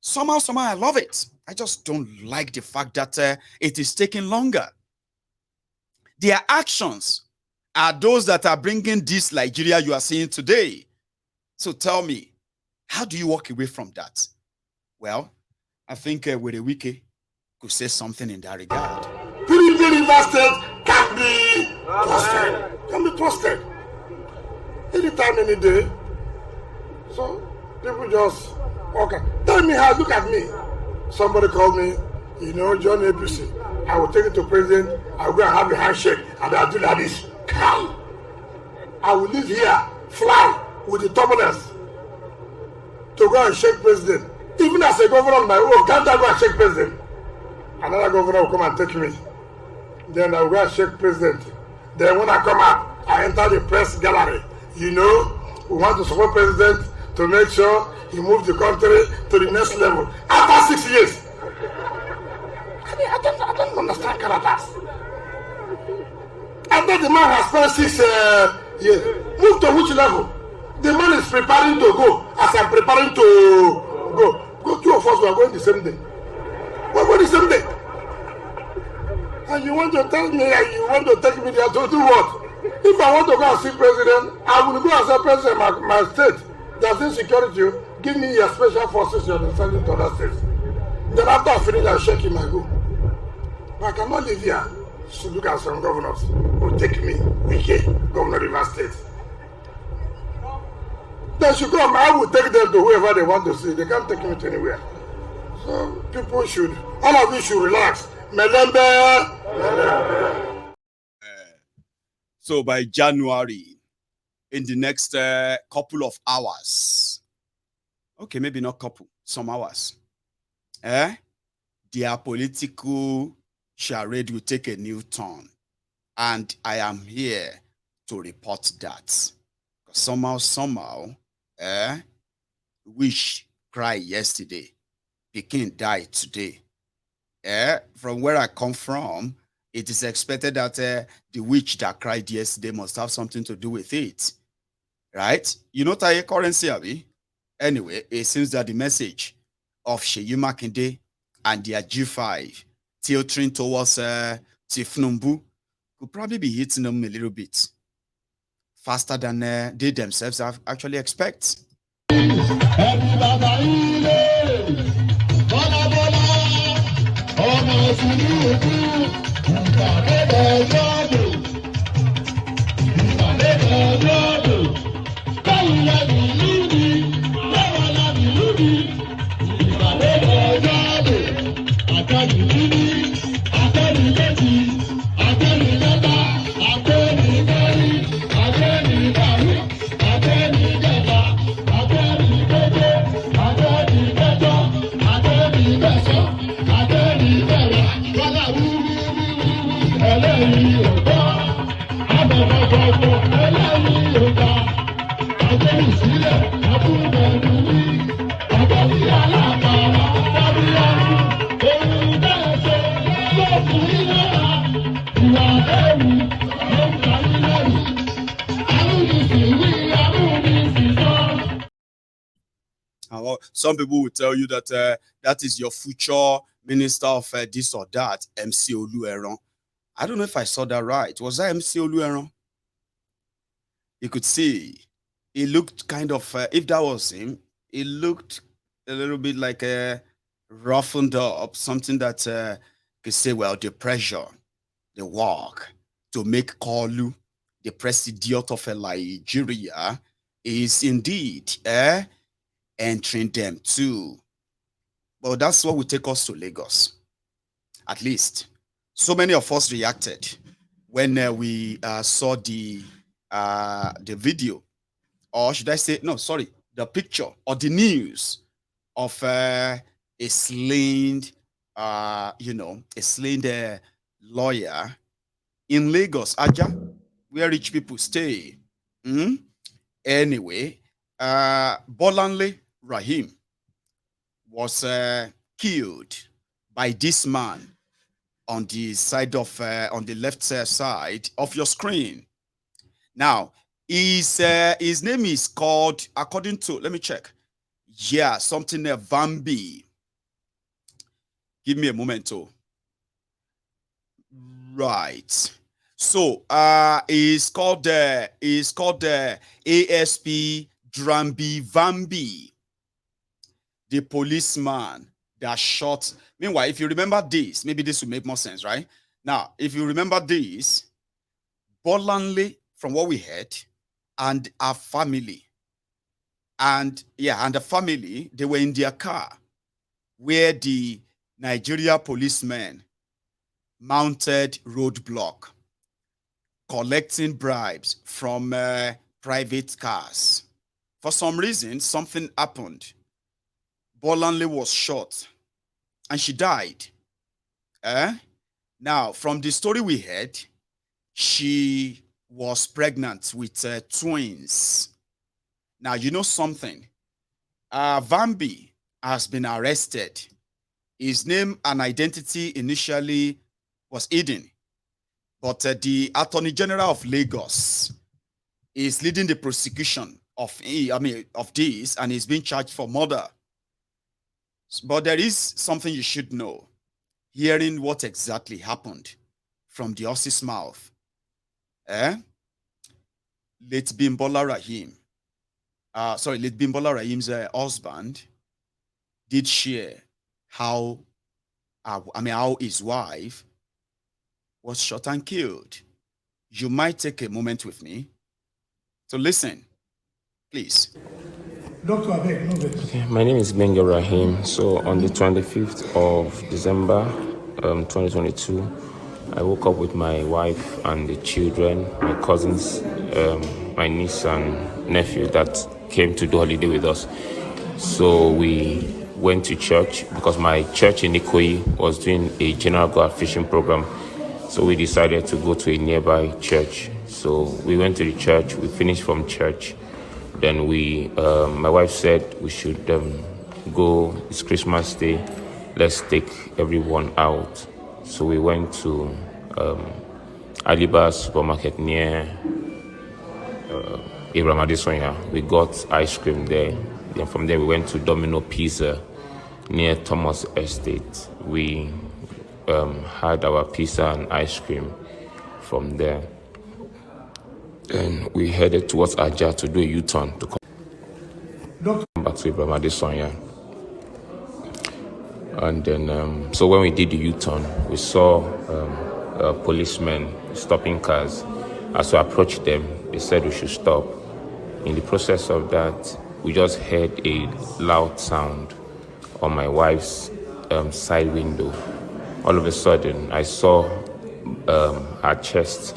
Somehow I love it. I just don't like the fact that it is taking longer. Their actions are those that are bringing this Nigeria you are seeing today. So tell me, how do you walk away from that? Well, I think with a Wike could say something in that regard. River State can be trusted. Can be trusted. Anytime, any day. So people just, okay. Tell me how, look at me. Somebody called me, John APC. I will take it to president. I will go and have a handshake and I'll do like this. Come. I will live here, fly with the turbulence to go and shake president. Even as a governor on my own, can't I go and shake president? Another governor will come and take me. Then I will go and shake president. Then when I come out, I enter the press gallery. We want to support president to make sure he moves the country to the next level. After 6 years. I don't understand characters. After the man has spent 6 years, move to which level? The man is preparing to go as I'm preparing to go. Two of us were going the same day. We're going the same day. And you want to tell me that you want to take me there to do what? If I want to go and see president, I will go and say president my state. There's insecurity. give me your special forces you're sending to other states. Then after I finish, I'll shake him and go. But I cannot live here. So look at some governors who take me, Wike, Governor of River State. They should come. I will take them to whoever they want to see. They can't take me to anywhere. So people should, all of you should relax. Melembe. So by January, in the next couple of hours, okay, maybe not couple, some hours, their political charade will take a new turn. And I am here to report that. Somehow, wish cry yesterday, Pekin died today. From where I come from, it is expected that the witch that cried yesterday must have something to do with it. Right? You know Taye currency, Abi? Anyway, it seems that the message of Seyi Makinde and their G-5 tilting towards Tinubu could probably be hitting them a little bit faster than they themselves have actually expect. Some people will tell you that that is your future minister of this or that, MC Olueron. I don't know if I saw that right. Was that MC Olueron? You could see, he looked kind of, if that was him, it looked a little bit like a roughened up, something that could say, well, the pressure, the work to make Kolu the president of Nigeria is indeed entering them too. Well, that's what will take us to Lagos. At least, so many of us reacted when we saw the video, or should I say, no, sorry, the picture or the news of a slain, a slain lawyer in Lagos, Aja, where rich people stay. Anyway, Bolanle Rahim was killed by this man on the side of on the left side of your screen. Now, his name is called, according to, let me check. Yeah, something Vambi. Give me a moment, too. Right. So, it's called ASP Drambi Vambi, the policeman that shot. Meanwhile, if you remember this, maybe this will make more sense, right? Now, if you remember this, Bolanle, from what we heard, and our family, and the family, they were in their car where the Nigeria policemen mounted roadblock, collecting bribes from private cars. For some reason, something happened. Bolanle was shot and she died. Now, from the story we heard, she was pregnant with twins. Now, you know something? Vambi has been arrested. His name and identity initially was hidden, but the Attorney General of Lagos is leading the prosecution of this, and he's being charged for murder. But there is something you should know, hearing what exactly happened from the horse's mouth. Late Bimbola Rahim late Bimbola Rahim's husband did share how, how his wife was shot and killed. You might take a moment with me to listen, please. Dr. Abeg, no vex. Okay, my name is Benga Rahim. So on the 25th of December 2022, I woke up with my wife and the children, my cousins, my niece and nephew that came to do holiday with us. So we went to church because my church in Ikoyi was doing a general guard fishing program. So we decided to go to a nearby church. So we went to the church, we finished from church. Then my wife said we should go, it's Christmas Day, let's take everyone out. So we went to Aliba supermarket near Abraham Adesonya. We got ice cream there. Then from there we went to Domino Pizza near Thomas Estate. We had our pizza and ice cream from there. And we headed towards Aja to do a U-turn to come back to Abraham Adesonya. And then, so when we did the U-turn, we saw policemen stopping cars. As we approached them, they said we should stop. In the process of that, we just heard a loud sound on my wife's side window. All of a sudden, I saw her chest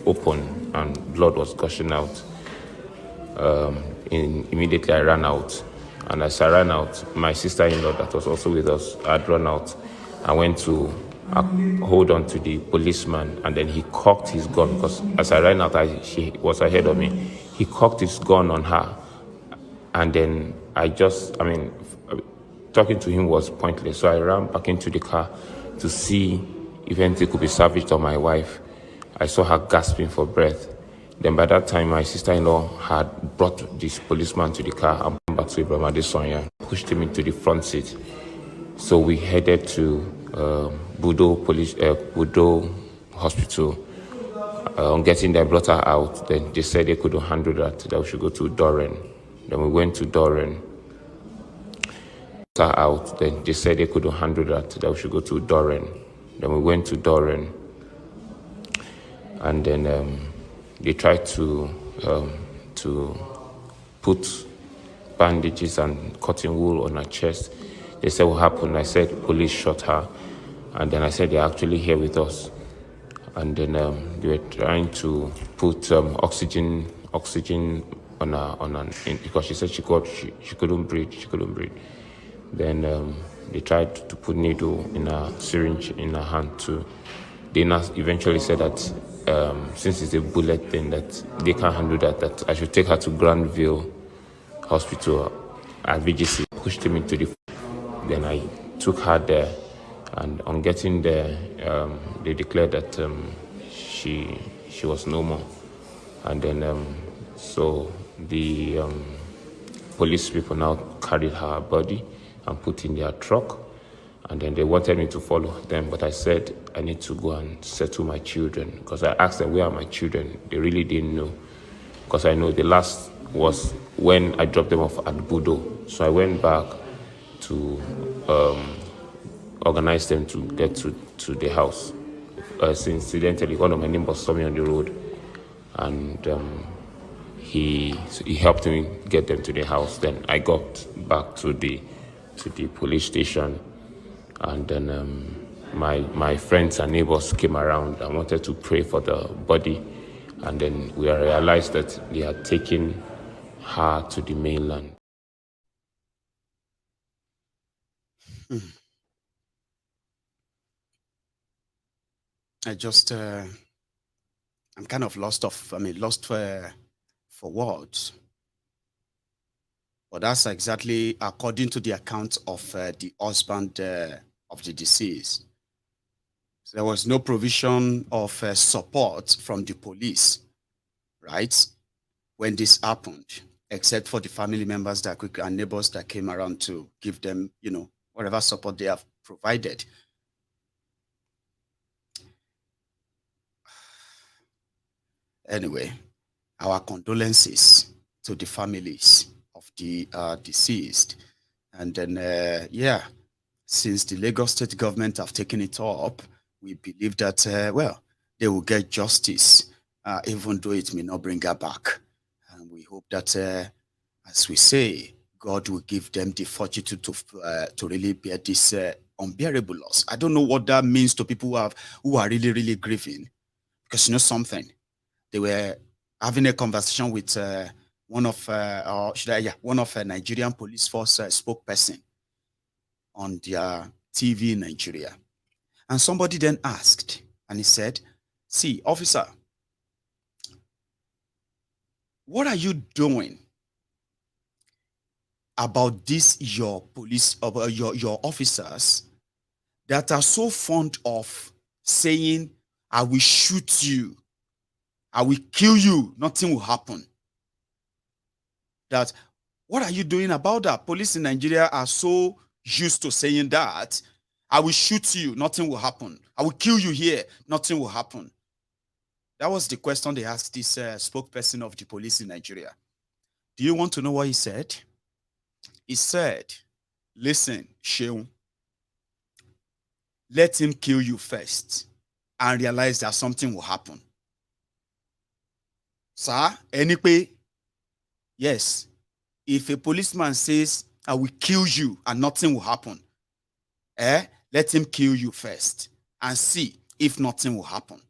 open and blood was gushing out. Immediately I ran out. And as I ran out, my sister-in-law that was also with us had run out. I went to hold on to the policeman, and then he cocked his gun because as I ran out, she was ahead of me. He cocked his gun on her. And then talking to him was pointless. So I ran back into the car to see if anything could be salvaged on my wife. I saw her gasping for breath. Then by that time, my sister-in-law had brought this policeman to the car and back to Ibrahim Adesonya, pushed him into the front seat. So we headed to Budo Hospital. On getting there, brought her out. Then they said they couldn't handle that we should go to Doren. Then we went to Doren. Her out. Then they said they couldn't handle that we should go to Doren. Then we went to Doren. And then they tried to put bandages and cotton wool on her chest. They said, what happened? I said, police shot her. And then I said, they're actually here with us. And then they were trying to put oxygen on her, because she said she couldn't breathe. Then they tried to put needle in a syringe in her hand too. They eventually said that since it's a bullet thing, that they can't handle that I should take her to Granville Hospital at VGC. Pushed him into the... Then I took her there, and on getting there, they declared that she was no more. And then, so the police people now carried her body and put in their truck. And then they wanted me to follow them, but I said I need to go and settle my children, because I asked them, where are my children? They really didn't know, because I know the last was when I dropped them off at Budo. So I went back to organize them to get to the house. So incidentally, one of my neighbors saw me on the road, and he helped me get them to the house. Then I got back to the police station. And then my friends and neighbors came around and wanted to pray for the body. And then we realized that they had taken her to the mainland. I'm kind of lost for words. But that's exactly according to the account of the husband of the deceased. So there was no provision of support from the police, right, when this happened, except for the family members and neighbors that came around to give them, whatever support they have provided. Anyway, our condolences to the families of the deceased. And then, yeah, since the Lagos state government have taken it up, we believe that, well, they will get justice, even though it may not bring her back. And we hope that, as we say, God will give them the fortitude to really bear this unbearable loss. I don't know what that means to people who are really, really grieving. Because you know something, they were having a conversation with one of a Nigerian police force spokesperson on their TV in Nigeria. And somebody then asked, and he said, see, officer, what are you doing about this, your police, your officers that are so fond of saying, I will shoot you, I will kill you, nothing will happen? That, what are you doing about that? Police in Nigeria are so used to saying that, I will shoot you, nothing will happen. I will kill you here, nothing will happen. That was the question they asked this spokesperson of the police in Nigeria. Do you want to know what he said? He said, listen, Sheun, let him kill you first and realize that something will happen. Sir, anyway, yes, if a policeman says, I will kill you and nothing will happen, let him kill you first and see if nothing will happen.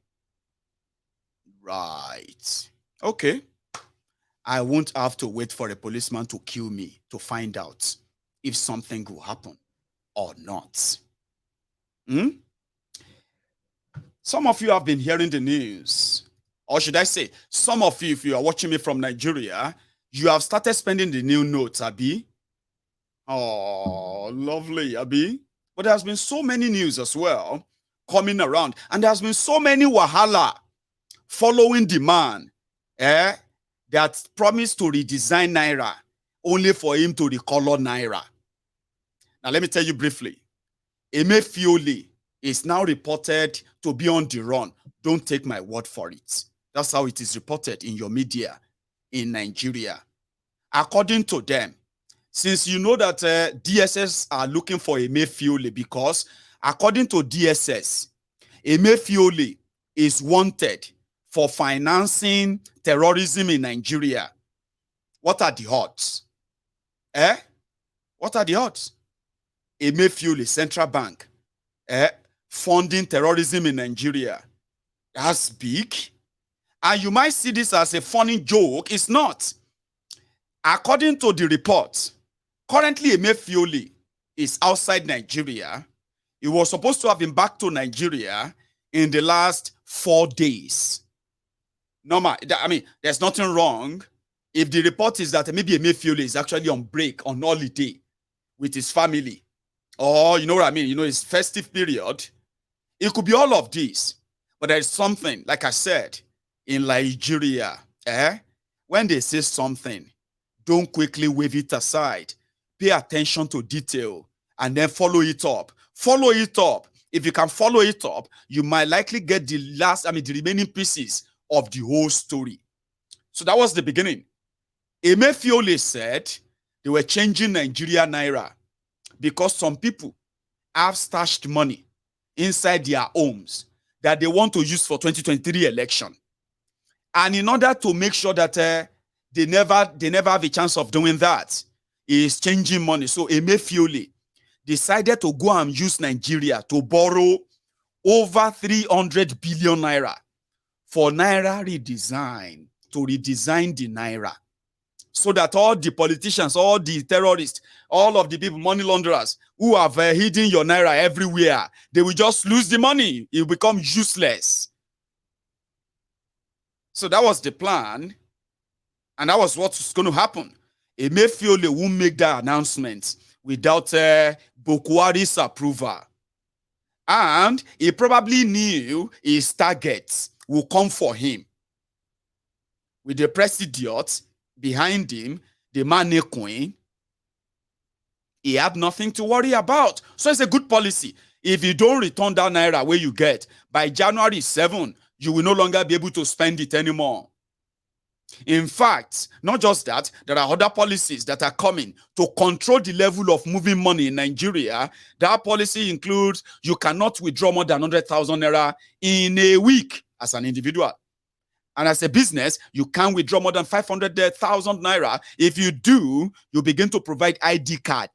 Right. Okay. I won't have to wait for a policeman to kill me to find out if something will happen or not. Some of you have been hearing the news, or should I say, some of you, if you are watching me from Nigeria, you have started spending the new notes, Abi. Oh, lovely, Abi. But there has been so many news as well coming around, and there has been so many wahala following the man that promised to redesign Naira only for him to recolor Naira. Now, let me tell you briefly. Emefiole is now reported to be on the run. Don't take my word for it. That's how it is reported in your media in Nigeria. According to them, since you know that DSS are looking for Emefiole, because according to DSS, Emefiole is wanted for financing terrorism in Nigeria. What are the odds? What are the odds? Emefiole, central bank, funding terrorism in Nigeria. That's big. And you might see this as a funny joke. It's not. According to the report, currently Emefiole is outside Nigeria. He was supposed to have been back to Nigeria in the last 4 days. Normal. I mean, there's nothing wrong if the report is that maybe Emefiole is actually on break, on holiday with his family. Or, you know what I mean? You know, it's festive period. It could be all of this. But there is something, like I said, in Nigeria, when they say something, don't quickly wave it aside. Pay attention to detail and then follow it up. Follow it up. If you can follow it up, you might likely get the remaining pieces of the whole story. So that was the beginning. Emefiole said they were changing Nigeria Naira because some people have stashed money inside their homes that they want to use for 2023 election. And in order to make sure that they never have a chance of doing that, is changing money. So Emefiole decided to go and use Nigeria to borrow over 300 billion naira for Naira redesign, to redesign the Naira, so that all the politicians, all the terrorists, all of the people, money launderers who have hidden your Naira everywhere, they will just lose the money. It will become useless. So that was the plan, and that was what's going to happen. Emefiole won't make that announcement without Bukwari's approval. And he probably knew his targets will come for him. With the president behind him, the money queen, he had nothing to worry about. So it's a good policy. If you don't return that Naira where you get, by January 7, you will no longer be able to spend it anymore. In fact, not just that, there are other policies that are coming to control the level of moving money in Nigeria. That policy includes you cannot withdraw more than 100,000 naira in a week as an individual. And as a business, you can't withdraw more than 500,000 naira. If you do, you begin to provide ID card,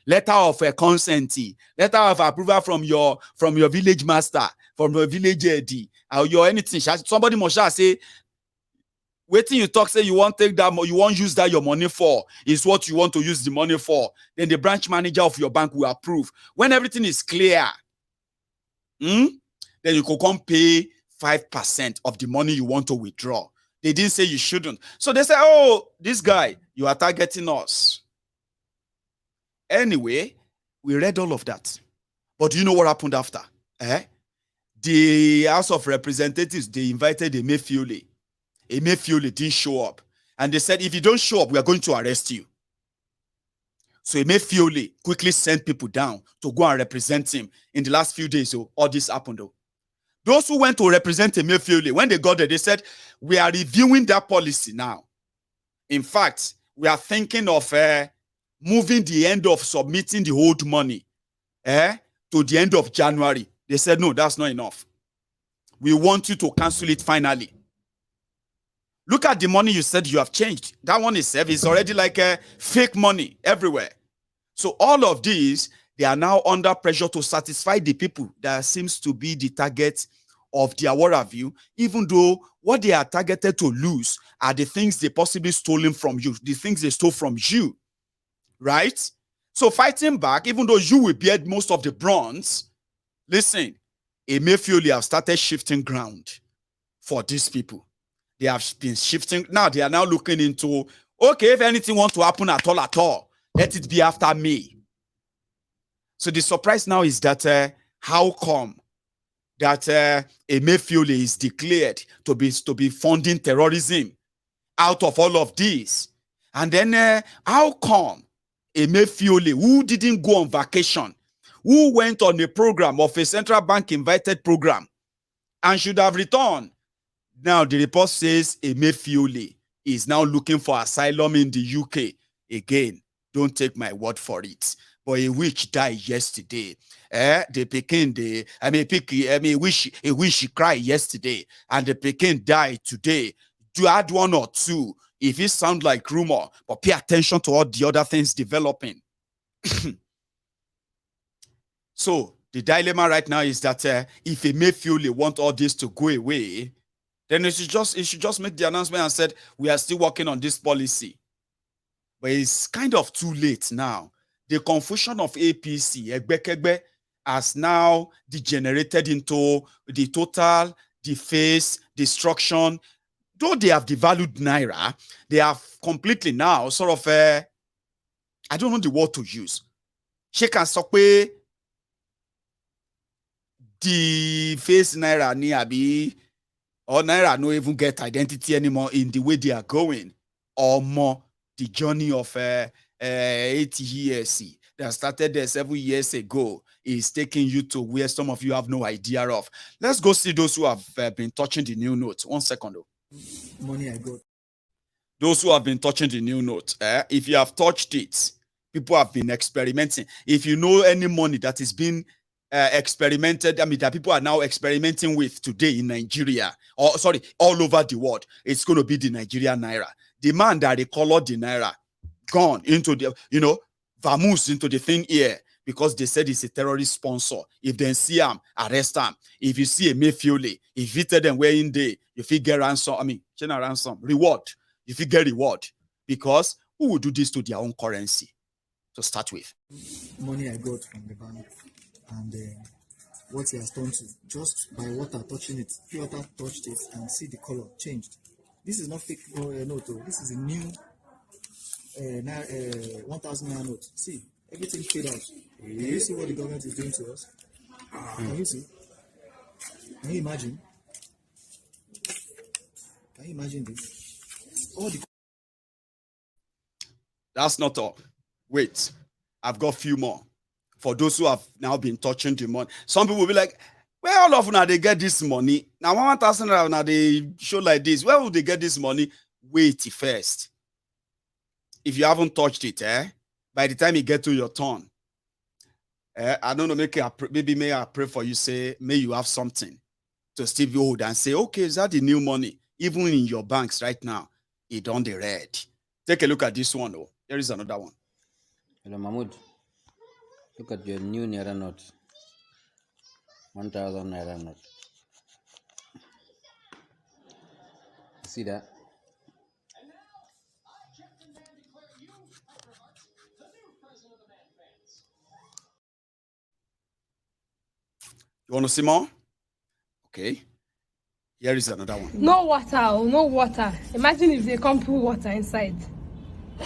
letter of consent, letter of approval from your village master, from your village AD, or your anything. Somebody must say, waiting you talk, say you want to take that, you want use that your money for, is what you want to use the money for. Then the branch manager of your bank will approve. When everything is clear, then you can come pay 5% of the money you want to withdraw. They didn't say you shouldn't. So they say, oh, this guy, you are targeting us. Anyway, we read all of that. But do you know what happened after? The House of Representatives, they invited Emefiole. Emefiole didn't show up. And they said, if you don't show up, we are going to arrest you. So Emefiole quickly sent people down to go and represent him. In the last few days, all this happened. Those who went to represent Emefiole, when they got there, they said, we are reviewing that policy now. In fact, we are thinking of moving the end of submitting the old money to the end of January. They said, no, that's not enough. We want you to cancel it finally. Look at the money you said you have changed. That one is already like fake money everywhere. So all of these, they are now under pressure to satisfy the people that seems to be the target of their worldview, even though what they are targeted to lose are the things they possibly stolen from you, the things they stole from you, right? So fighting back, even though you will bear most of the brunt, listen, Emefiole have started shifting ground for these people. They have been shifting. Now they are now looking into, okay, if anything wants to happen at all, let it be after me. So the surprise now is that how come that Emefiole is declared to be funding terrorism out of all of this? And then how come Emefiole, who didn't go on vacation, who went on a program of a central bank invited program and should have returned, now the report says Emefiole is now looking for asylum in the UK. Again, don't take my word for it. But a witch died yesterday. The Pekin, a wish she cried yesterday, and the Pekin died today. Do add one or two if it sounds like rumor, but pay attention to all the other things developing. So the dilemma right now is that if Emefiole want all this to go away, then it should just make the announcement and said, we are still working on this policy. But it's kind of too late now. The confusion of APC, Egbekegbe, has now degenerated into the total deface, destruction. Though they have devalued Naira, they have completely now sort of, I don't know the word to use. Shake and Sokwe, deface Naira ni abi, or Naira no even get identity anymore in the way they are going, or more the journey of 80 years that started there 7 years ago is taking you to where some of you have no idea of. Let's go see those who have been touching the new note. 1 second though. Money I got. Those who have been touching the new note, if you have touched it, people have been experimenting. If you know any money that is being experimented, I mean, that people are now experimenting with today in Nigeria, or sorry, all over the world, it's going to be the Nigerian Naira. The man that they colored the Naira, gone into the, vamoose into the thing here, because they said he's a terrorist sponsor. If they see him, arrest him. If you see a Emefiole, if you tell them where in day, if you get ransom, general ransom, reward, if you get reward, because who would do this to their own currency to start with? Money I got from the bank, and what he has done to, just by water touching it, pure water touched it, and see the color changed. This is not fake note, this is a new 1,000 naira note. See, everything fade out. Can you see what the government is doing to us? Can you see? Can you imagine? Can you imagine this? All the That's not all. Wait, I've got a few more. For those who have now been touching the money, some people will be like, where all of now they get this money? Now 1,000 naira now they show like this. Where will they get this money? wait first. If you haven't touched it, by the time you get to your turn, I don't know, maybe may I pray for you, say, may you have something to still hold and say, okay, is that the new money? Even in your banks right now, it on the red. Take a look at this one, though. There is another one. Hello, Mahmoud. Look at your new Naira note. 1,000 Naira note. See that? You want to see more? Okay. Here is another one. No water, oh, no water. Imagine if they come put water inside.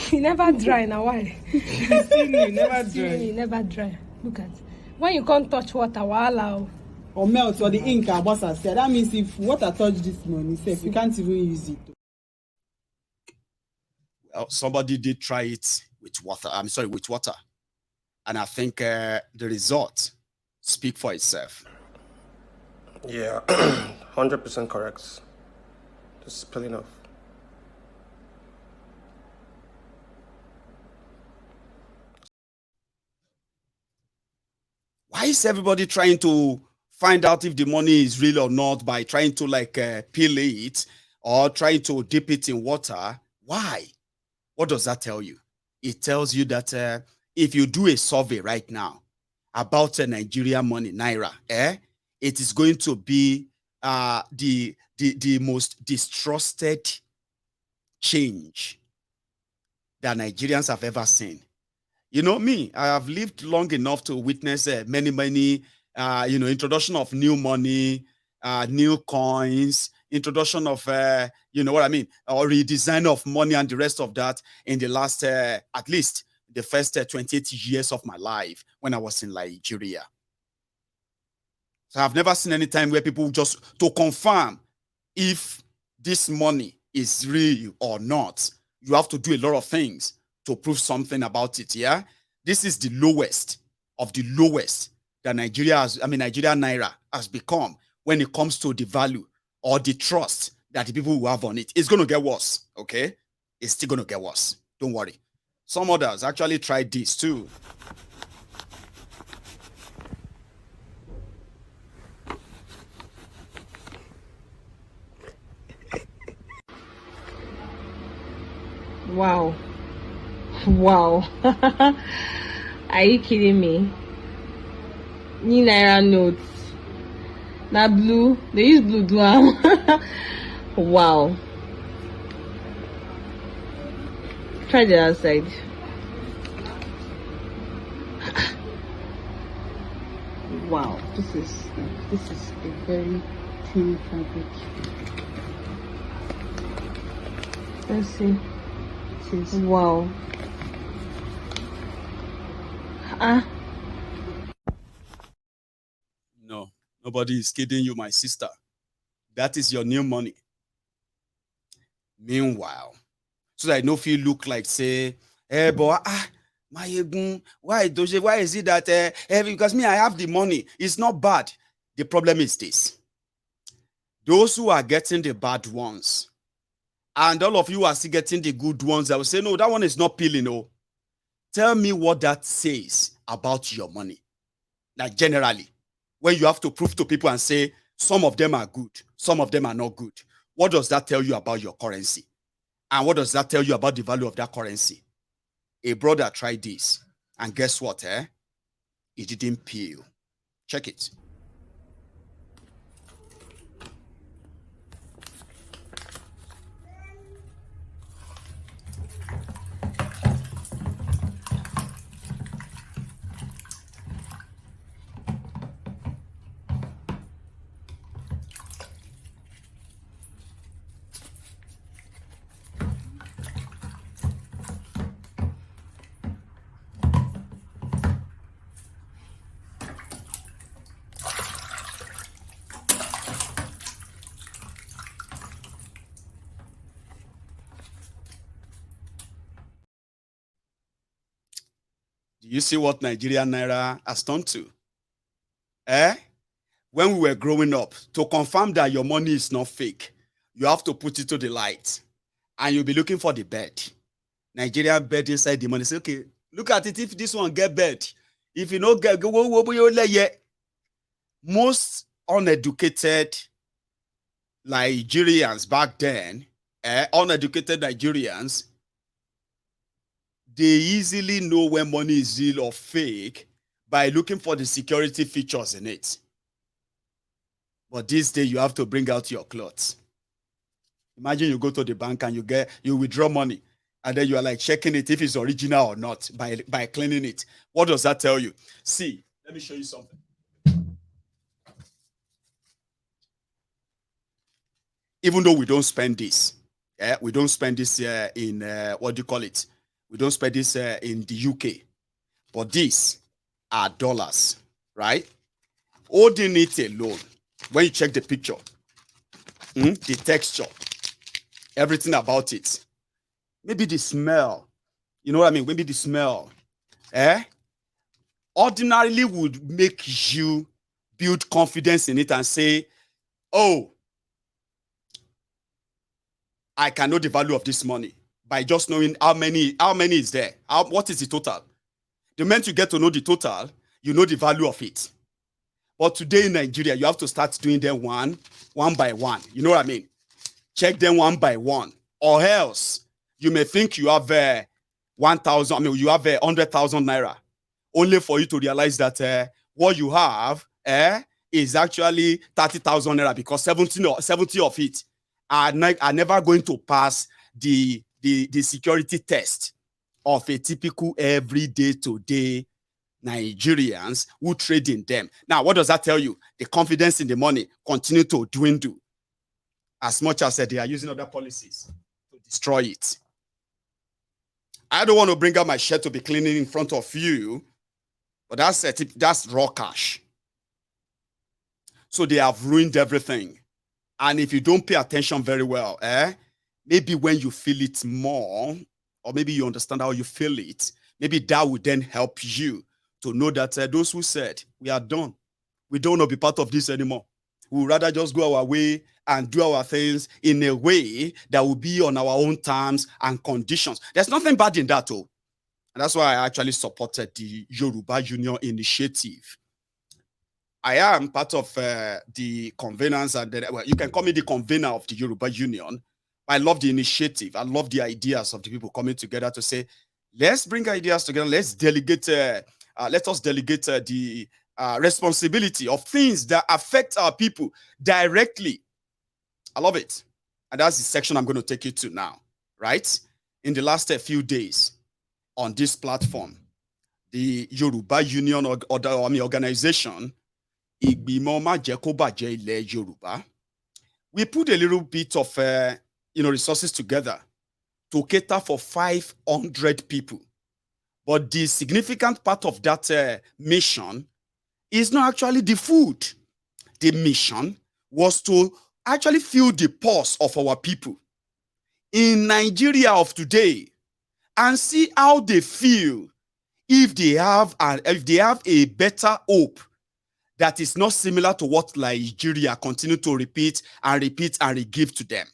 You never dry now, why? You never dry. You never dry. Look at. When you can't touch water, wahala. Or melt or the ink, boss has said. That means if water touch this money, safe, you can't even use it. Well, somebody did try it with water. I'm sorry, with water. And I think the result speak for itself. Yeah, 100% correct. Just spilling off. Why is everybody trying to find out if the money is real or not by trying to peel it or trying to dip it in water? Why? What does that tell you? It tells you that if you do a survey right now about Nigerian money, Naira, it is going to be the most distrusted change that Nigerians have ever seen. You know me, I have lived long enough to witness many, introduction of new money, new coins, introduction of, you know what I mean, or redesign of money and the rest of that in the last, at least the first 28 years of my life when I was in Nigeria. So I've never seen any time where people just, to confirm if this money is real or not, you have to do a lot of things to prove something about it, yeah? This is the lowest of the lowest that Nigeria Naira has become when it comes to the value or the trust that the people who have on it. It's going to get worse, okay? It's still going to get worse. Don't worry. Some others actually tried this too. Wow. Wow. Are you kidding me? New Naira notes. Now blue. They use blue do. Wow. Try the other side. Wow. This is a very thin fabric. Let's see. Wow. No, nobody is kidding you, my sister. That is your new money. Meanwhile, so that I know if you look like, say, boy, why is it that, because me, I have the money. It's not bad. The problem is this. Those who are getting the bad ones, and all of you are still getting the good ones, I will say, no, that one is not peeling. No. Tell me what that says about your money. Like generally, when you have to prove to people and say, some of them are good, some of them are not good. What does that tell you about your currency? And what does that tell you about the value of that currency? A brother tried this, and guess what? It didn't peel. Check it. Do you see what Nigerian Naira has done to? When we were growing up, to confirm that your money is not fake, you have to put it to the light. and you'll be looking for the bed. Nigerian bed inside the money. Say, okay, look at it. If this one get bed, if you don't get, most uneducated Nigerians back then, uneducated Nigerians, they easily know when money is real or fake by looking for the security features in it. But this day, you have to bring out your clothes. Imagine you go to the bank and you withdraw money, and then you are like checking it if it's original or not by cleaning it. What does that tell you? See, let me show you something. Even though we don't spend this, we don't spend this in what do you call it? We don't spend this in the UK, but these are dollars, right? Holding it alone, when you check the picture, the texture, everything about it, maybe the smell, you know what I mean? Maybe the smell, ordinarily would make you build confidence in it and say, oh, I can know the value of this money by just knowing how many is there. What is the total? The moment you get to know the total, you know the value of it. But today in Nigeria, you have to start doing them one by one. You know what I mean? Check them one by one. Or else, you may think you have 1,000, you have 100,000 Naira. Only for you to realize that what you have is actually 30,000 Naira because 70 of it are never going to pass the security test of a typical everyday today Nigerians who trade in them. Now, what does that tell you? The confidence in the money continue to dwindle as much as they are using other policies to destroy it. I don't want to bring out my shirt to be cleaning in front of you, but that's raw cash. So they have ruined everything. And if you don't pay attention very well, maybe when you feel it more, or maybe you understand how you feel it, maybe that would then help you to know that those who said, we are done, we don't want to be part of this anymore. We would rather just go our way and do our things in a way that will be on our own terms and conditions. There's nothing bad in that, though. And that's why I actually supported the Yoruba Union initiative. I am part of the conveners, and you can call me the convener of the Yoruba Union. I love the initiative. I love the ideas of the people coming together to say, let's bring ideas together. Let's delegate. Let us delegate the responsibility of things that affect our people directly. I love it. And that's the section I'm going to take you to now, right? In the last few days on this platform, the Yoruba Union organization, we put a little bit of resources together to cater for 500 people. But the significant part of that mission is not actually the food. The mission was to actually fill the pulse of our people in Nigeria of today and see how they feel if they have a better hope that is not similar to what Nigeria continue to repeat and give to them.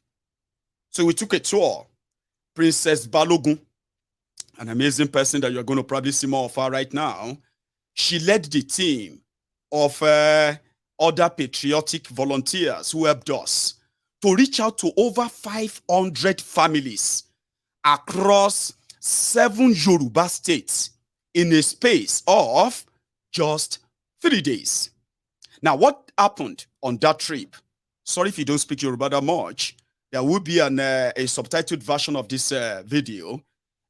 So we took a tour. Princess Balogun, an amazing person that you're going to probably see more of her right now, she led the team of other patriotic volunteers who helped us to reach out to over 500 families across 7 Yoruba states in a space of just 3 days. Now, what happened on that trip? Sorry if you don't speak Yoruba that much. There will be a subtitled version of this video.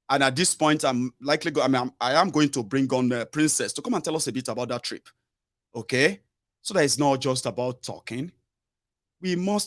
And at this point, I am going to bring on Princess to come and tell us a bit about that trip. Okay? So that it's not just about talking. We must